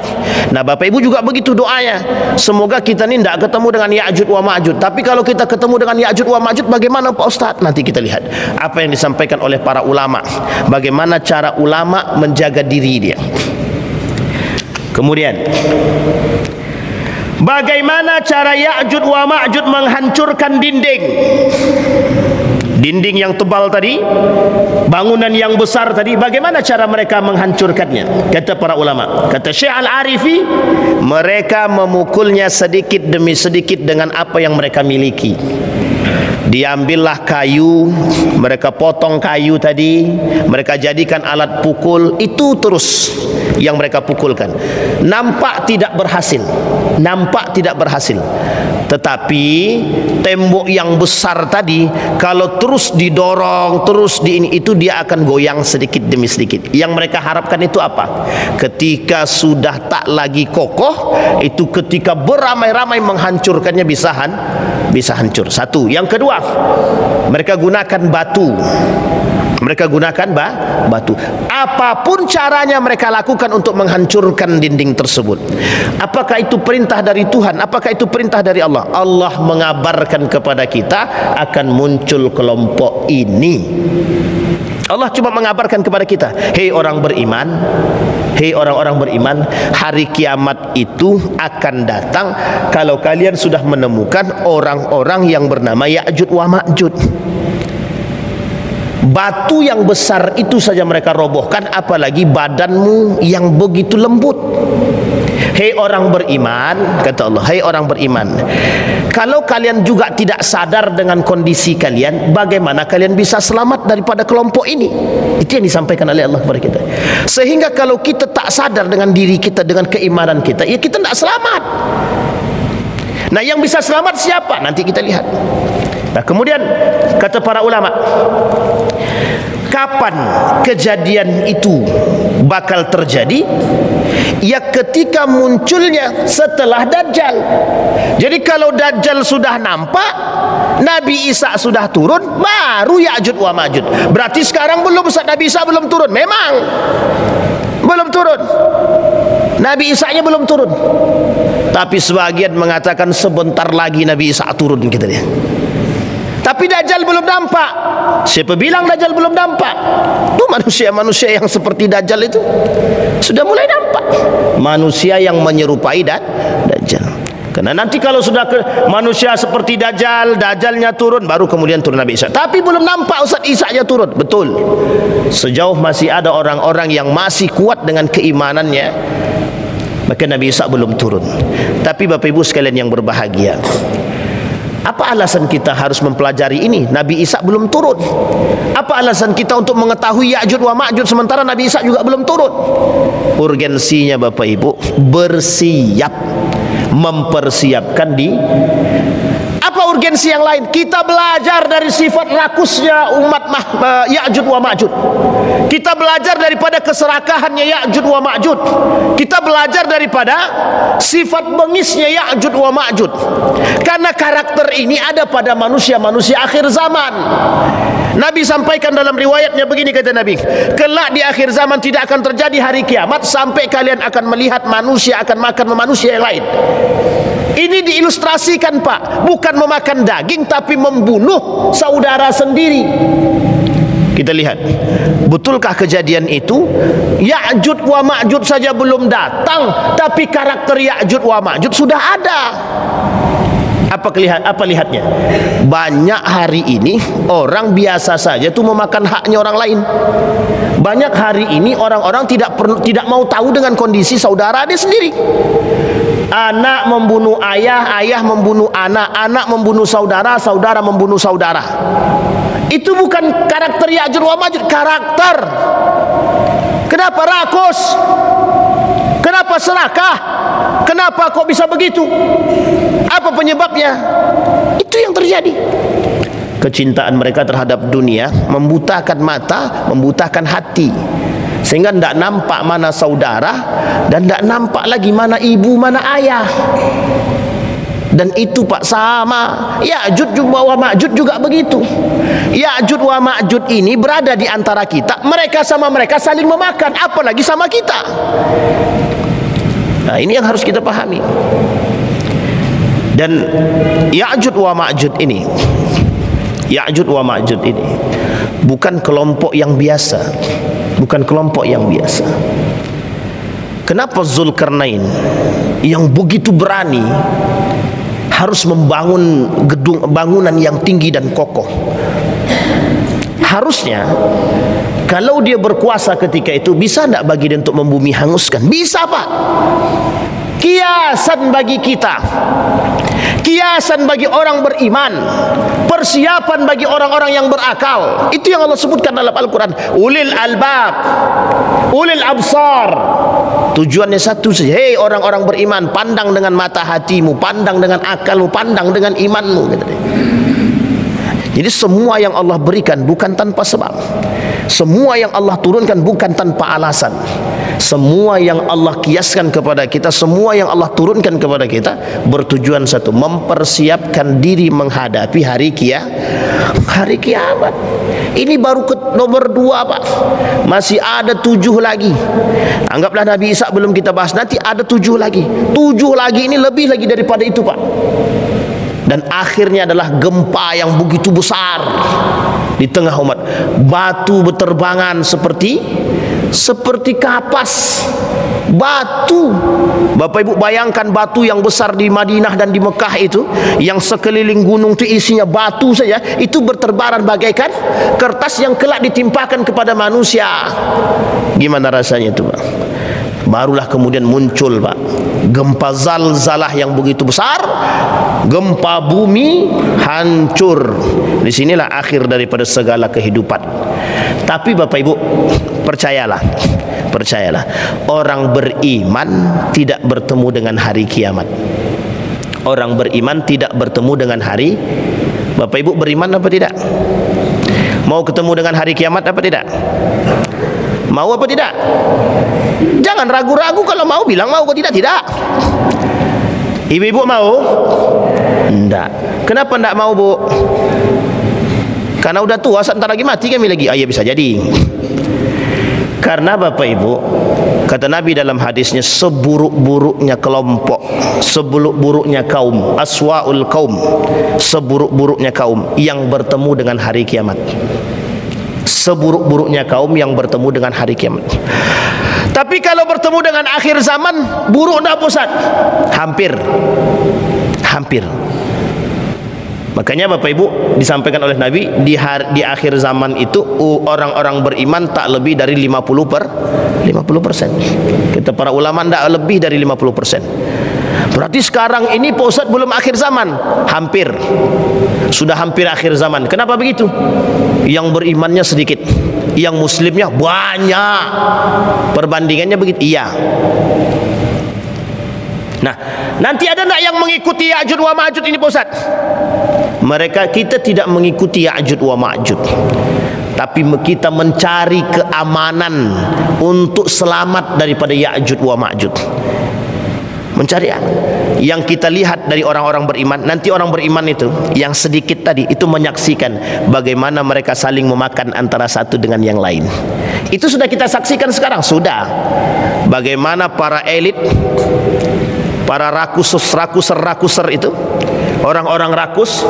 Nah Bapak Ibu juga begitu doanya. Semoga kita ini tidak ketemu dengan Ya'juj wa Ma'juj. Tapi kalau kita ketemu dengan Ya'juj wa Ma'juj, bagaimana Pak Ustadz? Nanti kita lihat apa yang disampaikan oleh para ulama. Bagaimana cara ulama menjaga diri dia. Kemudian bagaimana cara Ya'juj wa Ma'juj menghancurkan dinding yang tebal tadi, bangunan yang besar tadi, bagaimana cara mereka menghancurkannya? Kata para ulama, kata Syekh Al-Arifi, mereka memukulnya sedikit demi sedikit dengan apa yang mereka miliki. Diambillah kayu, mereka potong kayu tadi, mereka jadikan alat pukul, itu terus yang mereka pukulkan. Nampak tidak berhasil. Tetapi tembok yang besar tadi kalau terus didorong, terus itu dia akan goyang sedikit demi sedikit. Yang mereka harapkan itu apa? Ketika sudah tak lagi kokoh, itu ketika beramai-ramai menghancurkannya bisa hancur. Satu. Yang kedua, mereka gunakan batu. Apapun caranya mereka lakukan untuk menghancurkan dinding tersebut. Apakah itu perintah dari Tuhan? Apakah itu perintah dari Allah? Allah mengabarkan kepada kita akan muncul kelompok ini. Allah cuma mengabarkan kepada kita, hei orang beriman, hei orang-orang beriman, hari kiamat itu akan datang kalau kalian sudah menemukan orang-orang yang bernama Ya'juj wa Ma'juj. Batu yang besar itu saja mereka robohkan, apalagi badanmu yang begitu lembut. Hei orang beriman, kata Allah, hei orang beriman, kalau kalian juga tidak sadar dengan kondisi kalian, bagaimana kalian bisa selamat daripada kelompok ini? Itu yang disampaikan oleh Allah kepada kita. Sehingga kalau kita tak sadar dengan diri kita, dengan keimanan kita, ya kita tidak selamat. Nah yang bisa selamat siapa? Nanti kita lihat. Nah kemudian kata para ulama, kapan kejadian itu bakal terjadi? Ya ketika munculnya setelah Dajjal. Jadi kalau Dajjal sudah nampak, Nabi Isa sudah turun, baru Ya'juj wa Ma'juj. Berarti sekarang belum, Nabi Isa belum turun. Memang belum turun, Nabi Isa-nya belum turun. Tapi sebagian mengatakan sebentar lagi Nabi Isa turun, gitu dia. Tapi Dajjal belum nampak. Siapa bilang Dajjal belum nampak? Itu manusia-manusia yang seperti Dajjal itu sudah mulai nampak. Manusia yang menyerupai Dajjal. Karena nanti kalau sudah manusia seperti Dajjal, Dajjalnya turun, baru kemudian turun Nabi Isa. Tapi belum nampak Ustaz Isa-nya turun. Betul. Sejauh masih ada orang-orang yang masih kuat dengan keimanannya, maka Nabi Isa belum turun. Tapi Bapak Ibu sekalian yang berbahagia, apa alasan kita harus mempelajari ini? Nabi Isa belum turun. Apa alasan kita untuk mengetahui Ya'juj wa Ma'juj sementara Nabi Isa juga belum turun? Urgensinya Bapak Ibu, bersiap, mempersiapkan di apa Apa urgensi yang lain? Kita belajar dari sifat rakusnya umat Ya'jud wa Ma'jud. Kita belajar daripada keserakahannya Ya'jud wa Ma'jud. Kita belajar daripada sifat bengisnya Ya'jud wa Ma'jud. Karena karakter ini ada pada manusia-manusia akhir zaman. Nabi sampaikan dalam riwayatnya begini, kata Nabi, kelak di akhir zaman tidak akan terjadi hari kiamat sampai kalian akan melihat manusia akan makan manusia yang lain. Ini diilustrasikan, Pak, bukan memakan daging tapi membunuh saudara sendiri. Kita lihat, betulkah kejadian itu? Ya'jud wa Ma'jud saja belum datang, tapi karakter Ya'jud wa Ma'jud sudah ada. Apa lihatnya? Banyak hari ini orang biasa saja tuh memakan haknya orang lain. Banyak hari ini orang-orang tidak mau tahu dengan kondisi saudara dia sendiri. Anak membunuh ayah, ayah membunuh anak, anak membunuh saudara, saudara membunuh saudara. Itu bukan karakter Ya'jud wa Ma'jud. Karakter. Kenapa rakus? Kenapa serakah? Kenapa kok bisa begitu? Apa penyebabnya? Itu yang terjadi. Kecintaan mereka terhadap dunia membutakan mata, membutakan hati, sehingga tidak nampak mana saudara dan tidak nampak lagi mana ibu, mana ayah. Dan itu, Pak, sama Ya'jud wa Ma'jud juga begitu. Ya'jud wa Ma'jud ini berada di antara kita. Mereka sama mereka saling memakan, apalagi sama kita. Nah, ini yang harus kita pahami. Dan Ya'jud wa Ma'jud ini, Ya'jud wa Ma'jud ini bukan kelompok yang biasa. Bukan kelompok yang biasa. Kenapa Zulkarnain yang begitu berani harus membangun bangunan yang tinggi dan kokoh? Harusnya kalau dia berkuasa ketika itu, bisa tidak bagi dia untuk membumi hanguskan? Bisa, Pak. Kiasan bagi kita, kiasan bagi orang beriman, persiapan bagi orang-orang yang berakal. Itu yang Allah sebutkan dalam Al-Quran, ulil albab, ulil absar. Tujuannya satu saja, hei orang-orang beriman, pandang dengan mata hatimu, pandang dengan akalmu, pandang dengan imanmu, kata dia. Jadi semua yang Allah berikan bukan tanpa sebab. Semua yang Allah turunkan bukan tanpa alasan. Semua yang Allah kiaskan kepada kita, semua yang Allah turunkan kepada kita bertujuan satu, mempersiapkan diri menghadapi hari kiamat. Ini baru nomor 2, Pak. Masih ada 7 lagi. Anggaplah Nabi Isa belum kita bahas, nanti ada 7 lagi. 7 lagi ini lebih lagi daripada itu, Pak. Dan akhirnya adalah gempa yang begitu besar di tengah umat. Batu berterbangan seperti kapas. Batu. Bapak Ibu bayangkan batu yang besar di Madinah dan di Mekah itu, yang sekeliling gunung itu isinya batu saja, itu berterbaran bagaikan kertas yang kelak ditimpakan kepada manusia. Gimana rasanya itu, Pak? Barulah kemudian muncul, Pak, gempa zalzalah yang begitu besar, gempa bumi hancur. Disinilah akhir daripada segala kehidupan. Tapi Bapak Ibu, percayalah, orang beriman tidak bertemu dengan hari kiamat. Orang beriman tidak bertemu dengan hari. Bapak Ibu beriman apa tidak? Mau ketemu dengan hari kiamat apa tidak? Mau apa tidak? Jangan ragu-ragu, kalau mau bilang mau, kalau tidak, tidak. Ibu-ibu mau? Tidak. Kenapa tidak mau, Bu? Karena udah tua, sebentar lagi mati kami lagi. Ya bisa jadi. Karena Bapak Ibu, kata Nabi dalam hadisnya, seburuk-buruknya kelompok, seburuk-buruknya kaum, aswa'ul kaum, seburuk-buruknya kaum yang bertemu dengan hari kiamat. Seburuk-buruknya kaum yang bertemu dengan hari kiamat. Tapi kalau bertemu dengan akhir zaman, buruk tak pusat? Hampir. Makanya Bapak Ibu, disampaikan oleh Nabi, di akhir zaman itu orang-orang beriman tak lebih dari 50%. Kata para ulama, tak lebih dari 50%. Berarti sekarang ini Pak Ustaz belum akhir zaman? Hampir. Sudah hampir akhir zaman. Kenapa begitu? Yang berimannya sedikit, yang muslimnya banyak. Perbandingannya begitu? Iya. Nah, Nanti ada tak yang mengikuti Ya'juj wa Ma'juj ini Pak Ustaz? Kita tidak mengikuti Ya'juj wa Ma'juj, tapi kita mencari keamanan untuk selamat daripada Ya'juj wa Ma'juj. Mencari yang kita lihat dari orang-orang beriman. Nanti orang beriman itu yang sedikit tadi itu menyaksikan bagaimana mereka saling memakan antara satu dengan yang lain. Itu sudah kita saksikan sekarang. Sudah. Bagaimana para elit, para rakuser itu, orang-orang rakus,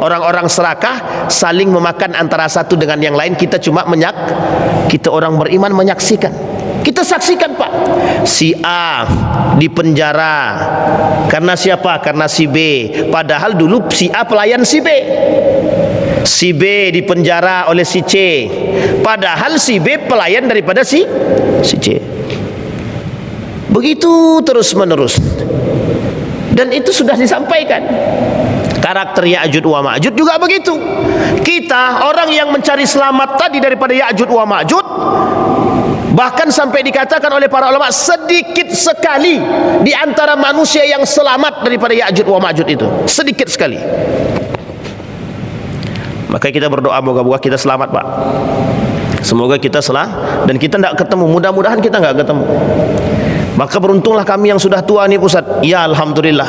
orang-orang serakah saling memakan antara satu dengan yang lain. Kita cuma kita orang beriman menyaksikan. Kita saksikan Pak, si A di penjara karena siapa? Karena si B. Padahal dulu si A pelayan si B. Si B di penjara oleh si C, padahal si B pelayan daripada si C. Begitu terus menerus. Dan itu sudah disampaikan. Karakter Ya'juj wa Ma'juj juga begitu. Kita orang yang mencari selamat tadi daripada Ya'juj wa Ma'juj, bahkan sampai dikatakan oleh para ulama sedikit sekali di antara manusia yang selamat daripada Ya'juj wa Ma'juj itu, sedikit sekali. Maka kita berdoa moga-moga kita selamat Pak. Semoga kita selamat dan kita tidak ketemu. Mudah-mudahan kita tidak ketemu. Maka beruntunglah kami yang sudah tua nih Ustaz. Ya Alhamdulillah.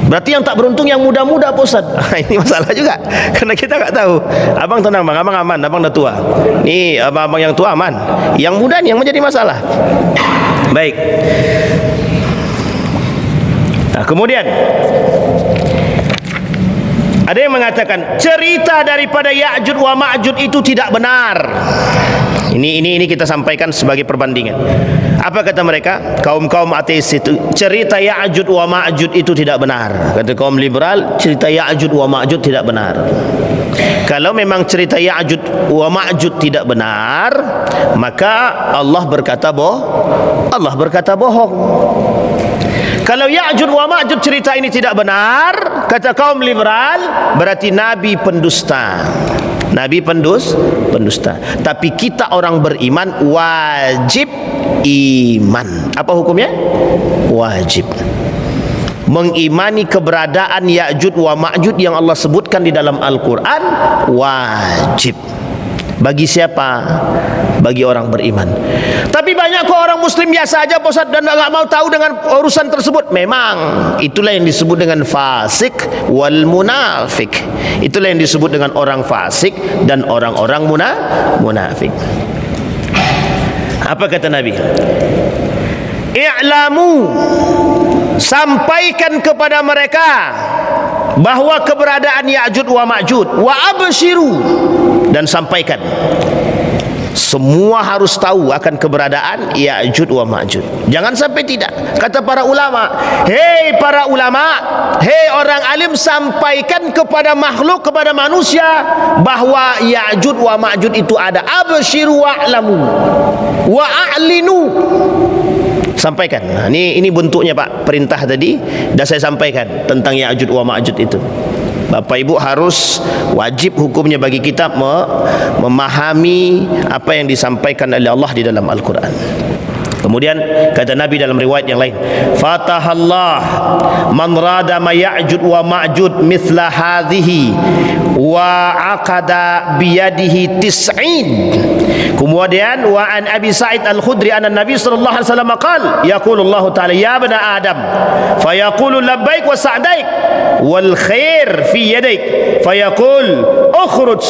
Berarti yang tak beruntung yang muda-muda Pak Ustaz. Ini masalah juga, karena kita tak tahu. Abang tenang bang, abang aman, abang dah tua. Nih abang-abang yang tua aman, yang muda nih yang menjadi masalah. Baik. Nah, kemudian ada yang mengatakan cerita daripada Ya'juj wa Ma'juj itu tidak benar. Ini kita sampaikan sebagai perbandingan. Apa kata mereka? Kaum-kaum ateis itu, cerita Ya'juj wa Ma'juj itu tidak benar. Kata kaum liberal, cerita Ya'juj wa Ma'juj tidak benar. Kalau memang cerita Ya'juj wa Ma'juj tidak benar, maka Allah berkata bohong. Kalau Ya'juj wa Ma'juj cerita ini tidak benar, kata kaum liberal, berarti Nabi pendusta. Nabi pendusta. Tapi kita orang beriman wajib iman. Apa hukumnya? Wajib mengimani keberadaan Ya'juj wa Ma'juj yang Allah sebutkan di dalam Al-Quran. Wajib. Bagi siapa? Bagi orang beriman. Tapi banyak kok orang muslim biasa aja Ustaz dan enggak mau tahu dengan urusan tersebut. Memang itulah yang disebut dengan fasik wal munafik. Itulah yang disebut dengan orang fasik dan orang-orang munafik. Apa kata Nabi? I'lamu, sampaikan kepada mereka bahwa keberadaan Ya'juj wa Ma'juj, wa abshiru, dan sampaikan semua harus tahu akan keberadaan Ya'juj wa Ma'juj. Jangan sampai tidak. Kata para ulama, hei para ulama, hei orang alim, sampaikan kepada makhluk, kepada manusia bahwa Ya'juj wa Ma'juj itu ada. Abshiru wa'lamu wa a'linu. Sampaikan. Nah, ini bentuknya Pak, perintah tadi dah saya sampaikan tentang Ya'juj wa Ma'juj itu. Bapak Ibu harus wajib hukumnya bagi kita memahami apa yang disampaikan oleh Allah di dalam Al-Quran. Kemudian kata Nabi dalam riwayat yang lain, fatahallah man rada ma Ya'juj wa Ma'juj mithla hadhihi wa aqada biyadihi tis'in. Kemudian wa an Abi Sa'id Al-Khudri anna Nabi sallallahu alaihi wasallam qala yaqulu Allah ta'ala ya bani Adam fayaqulu labbaik wa sa'daik wal khair fi yadaik fayaqul ukhruj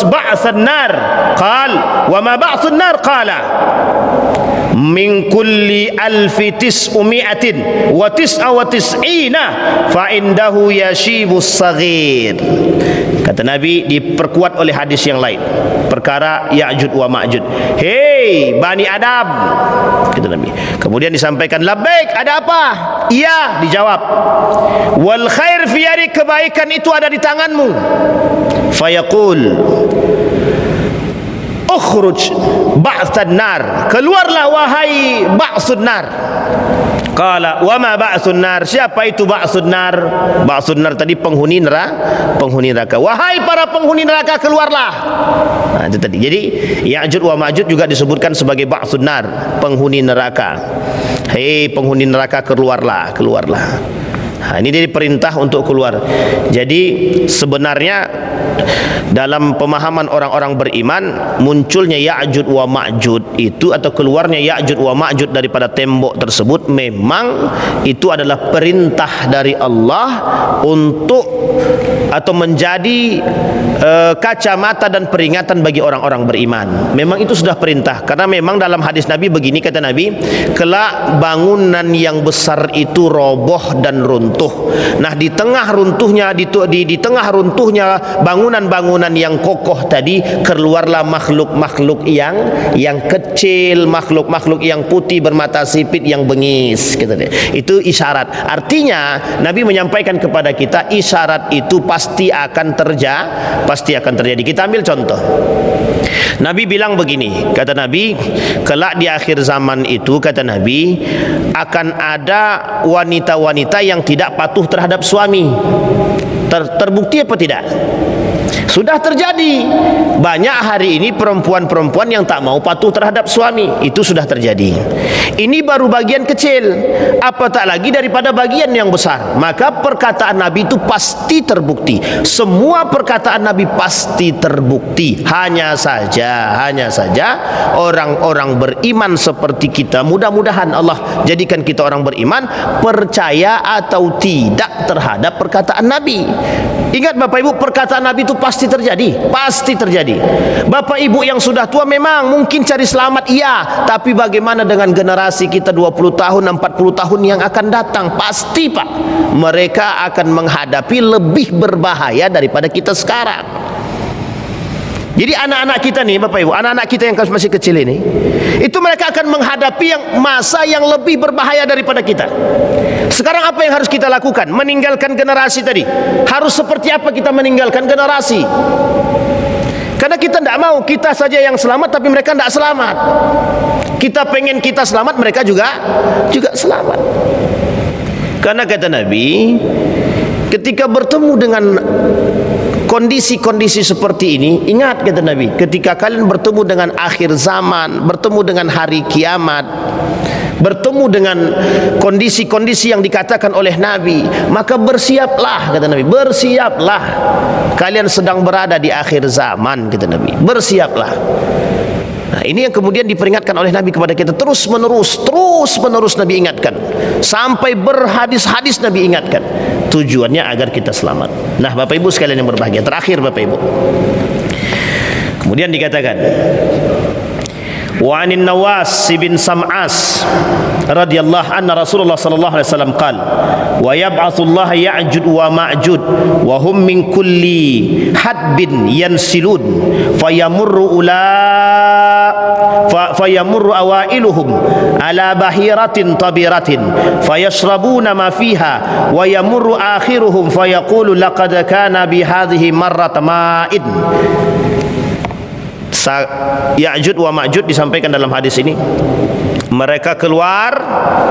ba'th an-nar qala wa ma ba'th an-nar qala min kulli alfi tis'umi'atin wa tis'a wa tis'ina fa indahu yashibus saghir. Kata Nabi diperkuat oleh hadis yang lain perkara Ya'juj wa Ma'juj. Hei Bani Adam, kata Nabi. Kemudian disampaikan labbaik, ada apa? Iya, dijawab. Wal khair fi yadik, kebaikan itu ada di tanganmu. Fayaqul ukhruj ba'than nar, keluarlah wahai ba'tsun nar. Qala wa ma ba'tsun nar, siapa itu ba'tsun nar? Ba'tsun nar tadi penghuni neraka. Wahai para penghuni neraka, keluarlah. Nah, itu tadi. Jadi Ya'juj wa Ma'juj juga disebutkan sebagai ba'tsun nar, penghuni neraka. Hei penghuni neraka, keluarlah. Nah, ini dia perintah untuk keluar. Jadi sebenarnya dalam pemahaman orang-orang beriman, munculnya Ya'juj wa Ma'juj itu atau keluarnya Ya'juj wa Ma'juj daripada tembok tersebut memang itu adalah perintah dari Allah untuk atau menjadi kacamata dan peringatan bagi orang-orang beriman. Memang itu sudah perintah, karena memang dalam hadis Nabi begini, kata Nabi, kelak bangunan yang besar itu roboh dan runtuh. Nah, di tengah runtuhnya di tengah runtuhnya bangunan-bangunan yang kokoh tadi, keluarlah makhluk-makhluk yang kecil, makhluk-makhluk yang putih bermata sipit yang bengis, gitu deh. Itu isyarat. Artinya Nabi menyampaikan kepada kita isyarat itu pasti akan terjadi. Kita ambil contoh. Nabi bilang begini, kata Nabi, kelak di akhir zaman itu, kata Nabi, akan ada wanita-wanita yang tidak patuh terhadap suami. Terbukti apa tidak? Sudah terjadi. Banyak hari ini perempuan-perempuan yang tak mau patuh terhadap suami. Itu sudah terjadi. Ini baru bagian kecil, apatah lagi daripada bagian yang besar. Maka perkataan Nabi itu pasti terbukti. Semua perkataan Nabi pasti terbukti. Hanya saja orang-orang beriman seperti kita, mudah-mudahan Allah jadikan kita orang beriman, percaya atau tidak terhadap perkataan Nabi. Ingat Bapak Ibu, perkataan Nabi itu pasti terjadi. Bapak Ibu yang sudah tua memang mungkin cari selamat, iya, tapi bagaimana dengan generasi kita 20 tahun, 40 tahun yang akan datang? Pasti Pak, mereka akan menghadapi lebih berbahaya daripada kita sekarang. Jadi anak-anak kita nih Bapak Ibu, anak-anak kita yang masih kecil ini, itu mereka akan menghadapi masa yang lebih berbahaya daripada kita. Sekarang apa yang harus kita lakukan? Meninggalkan generasi tadi. Harus seperti apa kita meninggalkan generasi? Karena kita tidak mau kita saja yang selamat, tapi mereka tidak selamat. Kita pengen kita selamat, mereka juga selamat. Karena kata Nabi, ketika bertemu dengan kondisi-kondisi seperti ini, ingat kata Nabi, ketika kalian bertemu dengan akhir zaman, bertemu dengan hari kiamat, bertemu dengan kondisi-kondisi yang dikatakan oleh Nabi, maka bersiaplah, kata Nabi, bersiaplah, kalian sedang berada di akhir zaman, kata Nabi, bersiaplah. Nah, ini yang kemudian diperingatkan oleh Nabi kepada kita terus menerus Nabi ingatkan, sampai berhadis-hadis Nabi ingatkan, tujuannya agar kita selamat. Nah Bapak Ibu sekalian yang berbahagia, terakhir Bapak Ibu, kemudian dikatakan, wa anin Nawas bin Sam'as radhiyallahu anna Rasulullah sallallahu alaihi wasallam qala wa yab'atsu Allah Ya'juj wa Ma'juj wa hum min kulli hadbin yansilun fayamurru awailuhum ala bahiratin tabiratin fayashrabuna ma fiha wa yamurru akhiruhum fayaqulu laqad kana bi hadhihi marrat ma'id. Ya'juj wa Ma'juj disampaikan dalam hadis ini, mereka keluar,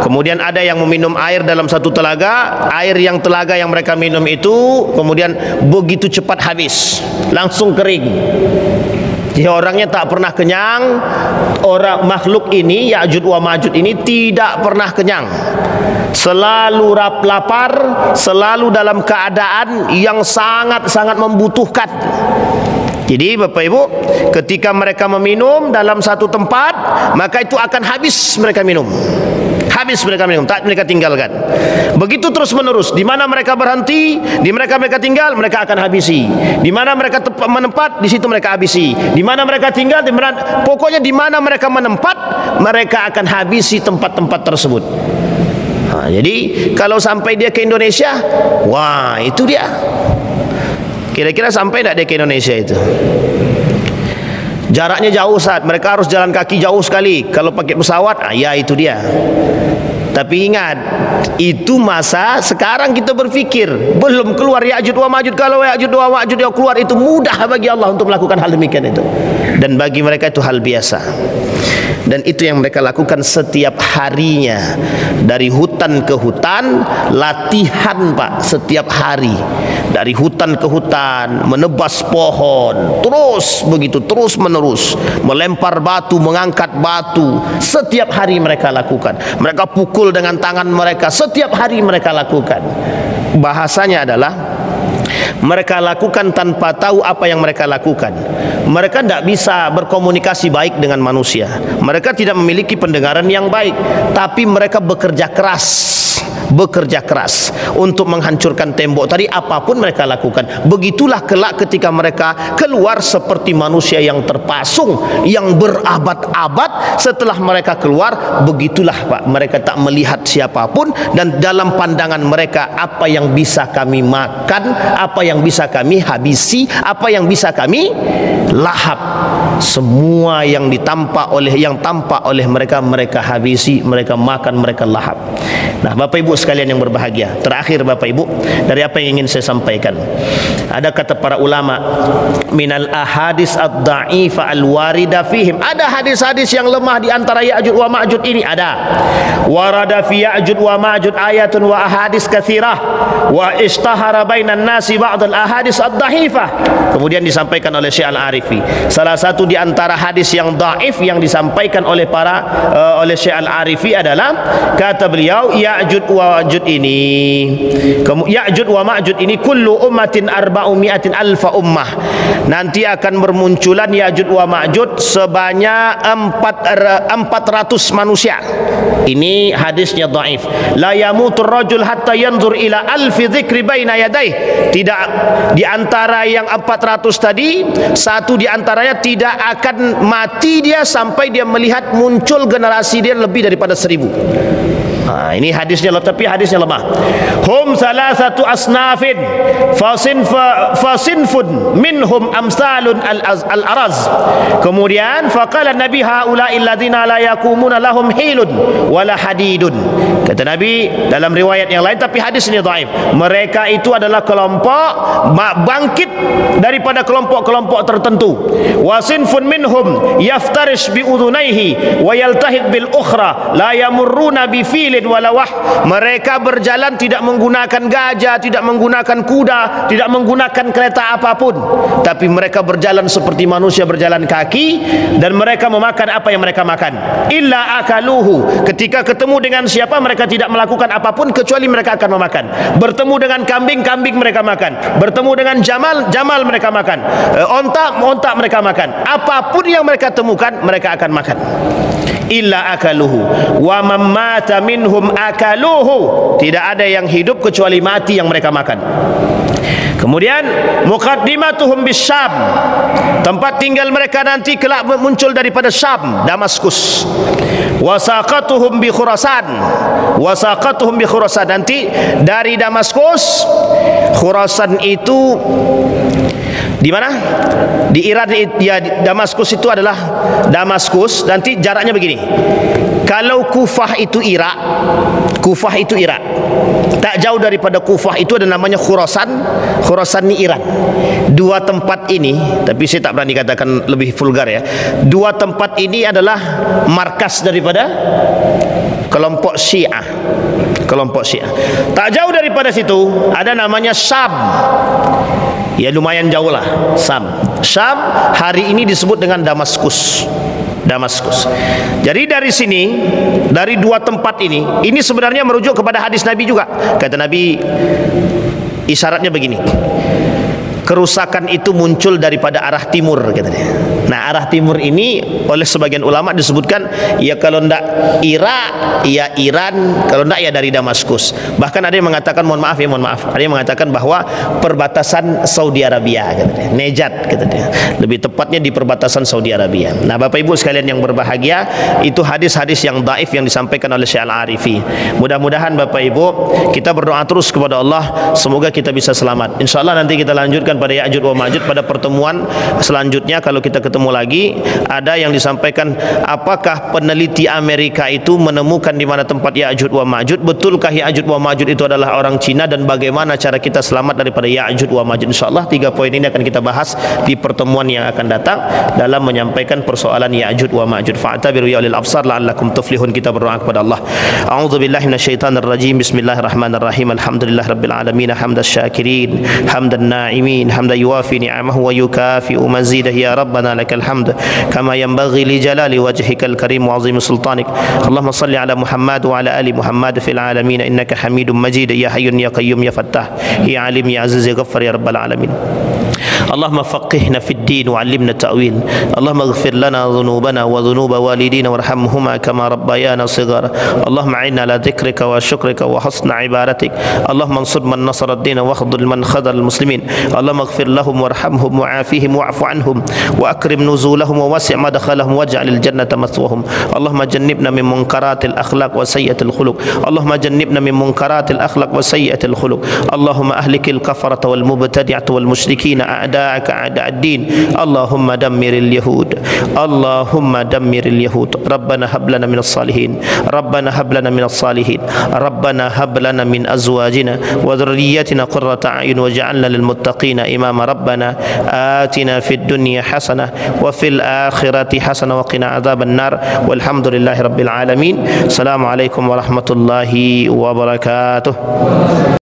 kemudian ada yang meminum air dalam satu telaga. Air yang telaga yang mereka minum itu kemudian begitu cepat habis, langsung kering. Jadi orangnya tak pernah kenyang. Orang makhluk ini, Ya'juj wa Ma'juj ini tidak pernah kenyang, selalu lapar, selalu dalam keadaan yang sangat-sangat membutuhkan. Jadi Bapak Ibu, ketika mereka meminum dalam satu tempat, maka itu akan habis mereka minum. Tak mereka tinggalkan. Begitu terus menerus. Di mana mereka berhenti, di mereka tinggal, mereka akan habisi. Di mana mereka menempat, di situ mereka habisi. Di mana mereka tinggal, pokoknya di mana mereka menempat, mereka akan habisi tempat-tempat tersebut. Nah, jadi kalau sampai dia ke Indonesia, wah itu dia. Kira-kira sampai tidak dia ke Indonesia itu? Jaraknya jauh saat mereka harus jalan kaki jauh sekali. Kalau pakai pesawat, ya itu dia. Tapi ingat, itu masa sekarang kita berfikir belum keluar Ya'juj wa Ma'juj. Kalau Ya'juj wa Ma'juj dia keluar, itu mudah bagi Allah untuk melakukan hal demikian itu, dan bagi mereka itu hal biasa. Dan itu yang mereka lakukan setiap harinya. Dari hutan ke hutan, latihan Pak, setiap hari. Dari hutan ke hutan, menebas pohon, terus begitu, terus menerus, melempar batu, mengangkat batu, setiap hari mereka lakukan. Mereka pukul dengan tangan mereka, setiap hari mereka lakukan. Bahasanya adalah mereka lakukan tanpa tahu apa yang mereka lakukan. Mereka tidak bisa berkomunikasi baik dengan manusia. Mereka tidak memiliki pendengaran yang baik, tapi mereka bekerja keras untuk menghancurkan tembok tadi. Apapun mereka lakukan. Begitulah kelak ketika mereka keluar seperti manusia yang terpasung, yang berabad-abad. Setelah mereka keluar, begitulah Pak, mereka tak melihat siapapun, dan dalam pandangan mereka, apa yang bisa kami makan, apa yang bisa kami habisi, apa yang bisa kami lahap, semua yang tampak oleh mereka, mereka habisi, mereka makan, mereka lahap. Nah, Bapak Ibu sekalian yang berbahagia, terakhir Bapak Ibu, dari apa yang ingin saya sampaikan, ada kata para ulama, minal ahadis ad-da'ifa al-warida fihim, ada hadis-hadis yang lemah di antara Ya'juj wa Ma'juj ini, ada. Warada fi Ya'juj wa Ma'juj ayatun wa ahadis katsirah wa ishtahara bainan nasi ba'd al-ahadis ad-dha'ifah. Kemudian disampaikan oleh Syekh Al-Arifi, salah satu di antara hadis yang dhaif yang disampaikan oleh oleh Syekh Al-Arifi adalah, kata beliau, Ya'juj wa Ma'juj wa Ma'juj ini kullu ummatin 400 alfa ummah. Nanti akan bermunculan Ya'juj wa Ma'juj sebanyak 400 manusia. Ini hadisnya dhaif. La yamutur rajul hatta yanzur ila alfi dzikri baina yadayh. Tidak di antara yang 400 tadi, satu di antaranya tidak akan mati dia sampai dia melihat muncul generasi dia lebih daripada 1000. Ini hadisnya, tapi hadisnya lemah. Hum salasatu asnafin fasinfun minhum amsalun al-araz. Kemudian faqala Nabi haula'i alladziina la yakumuna lahum hilun wala hadidun. Kata Nabi dalam riwayat yang lain, tapi hadis ini dhaif, mereka itu adalah kelompok bangkit daripada kelompok-kelompok tertentu. Wasinfun minhum yaftarish bi udhunaihi wa yaltahid bil ukhra la yamurruna bi filin walawah. Mereka berjalan tidak menggunakan gajah, tidak menggunakan kuda, tidak menggunakan kereta apapun, tapi mereka berjalan seperti manusia berjalan kaki, dan mereka memakan apa yang mereka makan. Illa akaluhu, ketika ketemu dengan siapa mereka tidak melakukan apapun kecuali mereka akan memakan. Bertemu dengan kambing, kambing mereka makan. Bertemu dengan jamal mereka makan. Onta mereka makan. Apapun yang mereka temukan mereka akan makan. Illa akaluhu wa man mata minhum akaluhu, tidak ada yang hidup kecuali mati yang mereka makan. Kemudian muqaddimatuhum bisyam, tempat tinggal mereka nanti kelak muncul daripada Syam, Damaskus. Wasaqatuhum bi Khurasan, nanti dari Damaskus. Khurasan itu di mana? Di Iran ya. Damaskus itu adalah Damaskus. Nanti jaraknya begini. Kalau Kufah itu Irak, tak jauh daripada Kufah itu ada namanya Khurasan. Khurasan ini Iran. Dua tempat ini, tapi saya tak berani katakan lebih vulgar ya. Dua tempat ini adalah markas daripada kelompok Syiah. Tak jauh daripada situ ada namanya Syam. Ya lumayan jauh lah, Syam hari ini disebut dengan Damaskus. Jadi dari sini, dari dua tempat ini sebenarnya merujuk kepada hadis Nabi juga. Kata Nabi, isyaratnya begini, kerusakan itu muncul daripada arah timur, kata dia. Nah, arah timur ini oleh sebagian ulama disebutkan ya kalau ndak Irak, ya Iran, kalau ndak ya dari Damaskus. Bahkan ada yang mengatakan, mohon maaf, ada yang mengatakan bahwa perbatasan Saudi Arabia, kata dia. Nejat, kata dia. Lebih tepatnya di perbatasan Saudi Arabia. Nah, Bapak Ibu sekalian yang berbahagia, itu hadis-hadis yang dhaif yang disampaikan oleh Syekh Al-Arifi. Mudah-mudahan Bapak Ibu kita berdoa terus kepada Allah, semoga kita bisa selamat. Insyaallah nanti kita lanjutkan daripada Ya'juj wa Ma'juj pada pertemuan selanjutnya. Kalau kita ketemu lagi, ada yang disampaikan, apakah peneliti Amerika itu menemukan di mana tempat Ya'juj wa Ma'juj? Betulkah Ya'juj wa Ma'juj itu adalah orang Cina, dan bagaimana cara kita selamat daripada Ya'juj wa Ma'juj? Insyaallah 3 poin ini akan kita bahas di pertemuan yang akan datang dalam menyampaikan persoalan Ya'juj wa Ma'juj. Fa'tabiru ya ulil absar la'allakum tuflihun. Kita berdoa kepada Allah. A'udzubillahi minasyaitonir rajim. Bismillahirrahmanirrahim. Alhamdulillahirabbil alamin. Hamdas syakirin, hamdan na'imin, hamdan yuwafi ni'amahu wa yukafi'u mazidah. Ya rabbana lakal hamd kama yanbaghi li jalali wajhikal karim wa 'azimi sultanik. Allahumma salli ala Muhammad wa ala ali Muhammad fil alamin innaka Hamidum Majid. Ya hayyun ya qayyum ya fattah ya alim ya aziz ya ghaffar ya rabbal alamin. اللهم فقهنا في الدين وعلمنا التأويل. اللهم اغفر لنا ذنوبنا وذنوب والدينا وارحمهما كما ربيانا صغارا. اللهم أعنا على ذكرك وشكرك وحسن عبادتك. اللهم انصر من نصر الدين واخذل من خذل المسلمين. اللهم اغفر لهم وارحمهم وعافهم واعف عنهم وأكرم نزولهم ووسع مدخلهم واجعل الجنة مثواهم. اللهم جنبنا من منكرات الأخلاق وسيئة الخلق. اللهم جنبنا من منكرات الأخلاق وسيئة الخلق. اللهم أهلك الكفرة والمبتدعة والمشركين أعداءك أعداء الدين. اللهم دمر اليهود. اللهم دمر اليهود. ربنا هب لنا من الصالحين. ربنا هب لنا من الصالحين. ربنا هب لنا من أزواجنا وذرياتنا قرة أعين واجعلنا للمتقين إماما. ربنا آتنا في الدنيا حسنة وفي الآخرة حسنة وقنا عذاب النار. والحمد لله رب العالمين. السلام عليكم ورحمة الله وبركاته.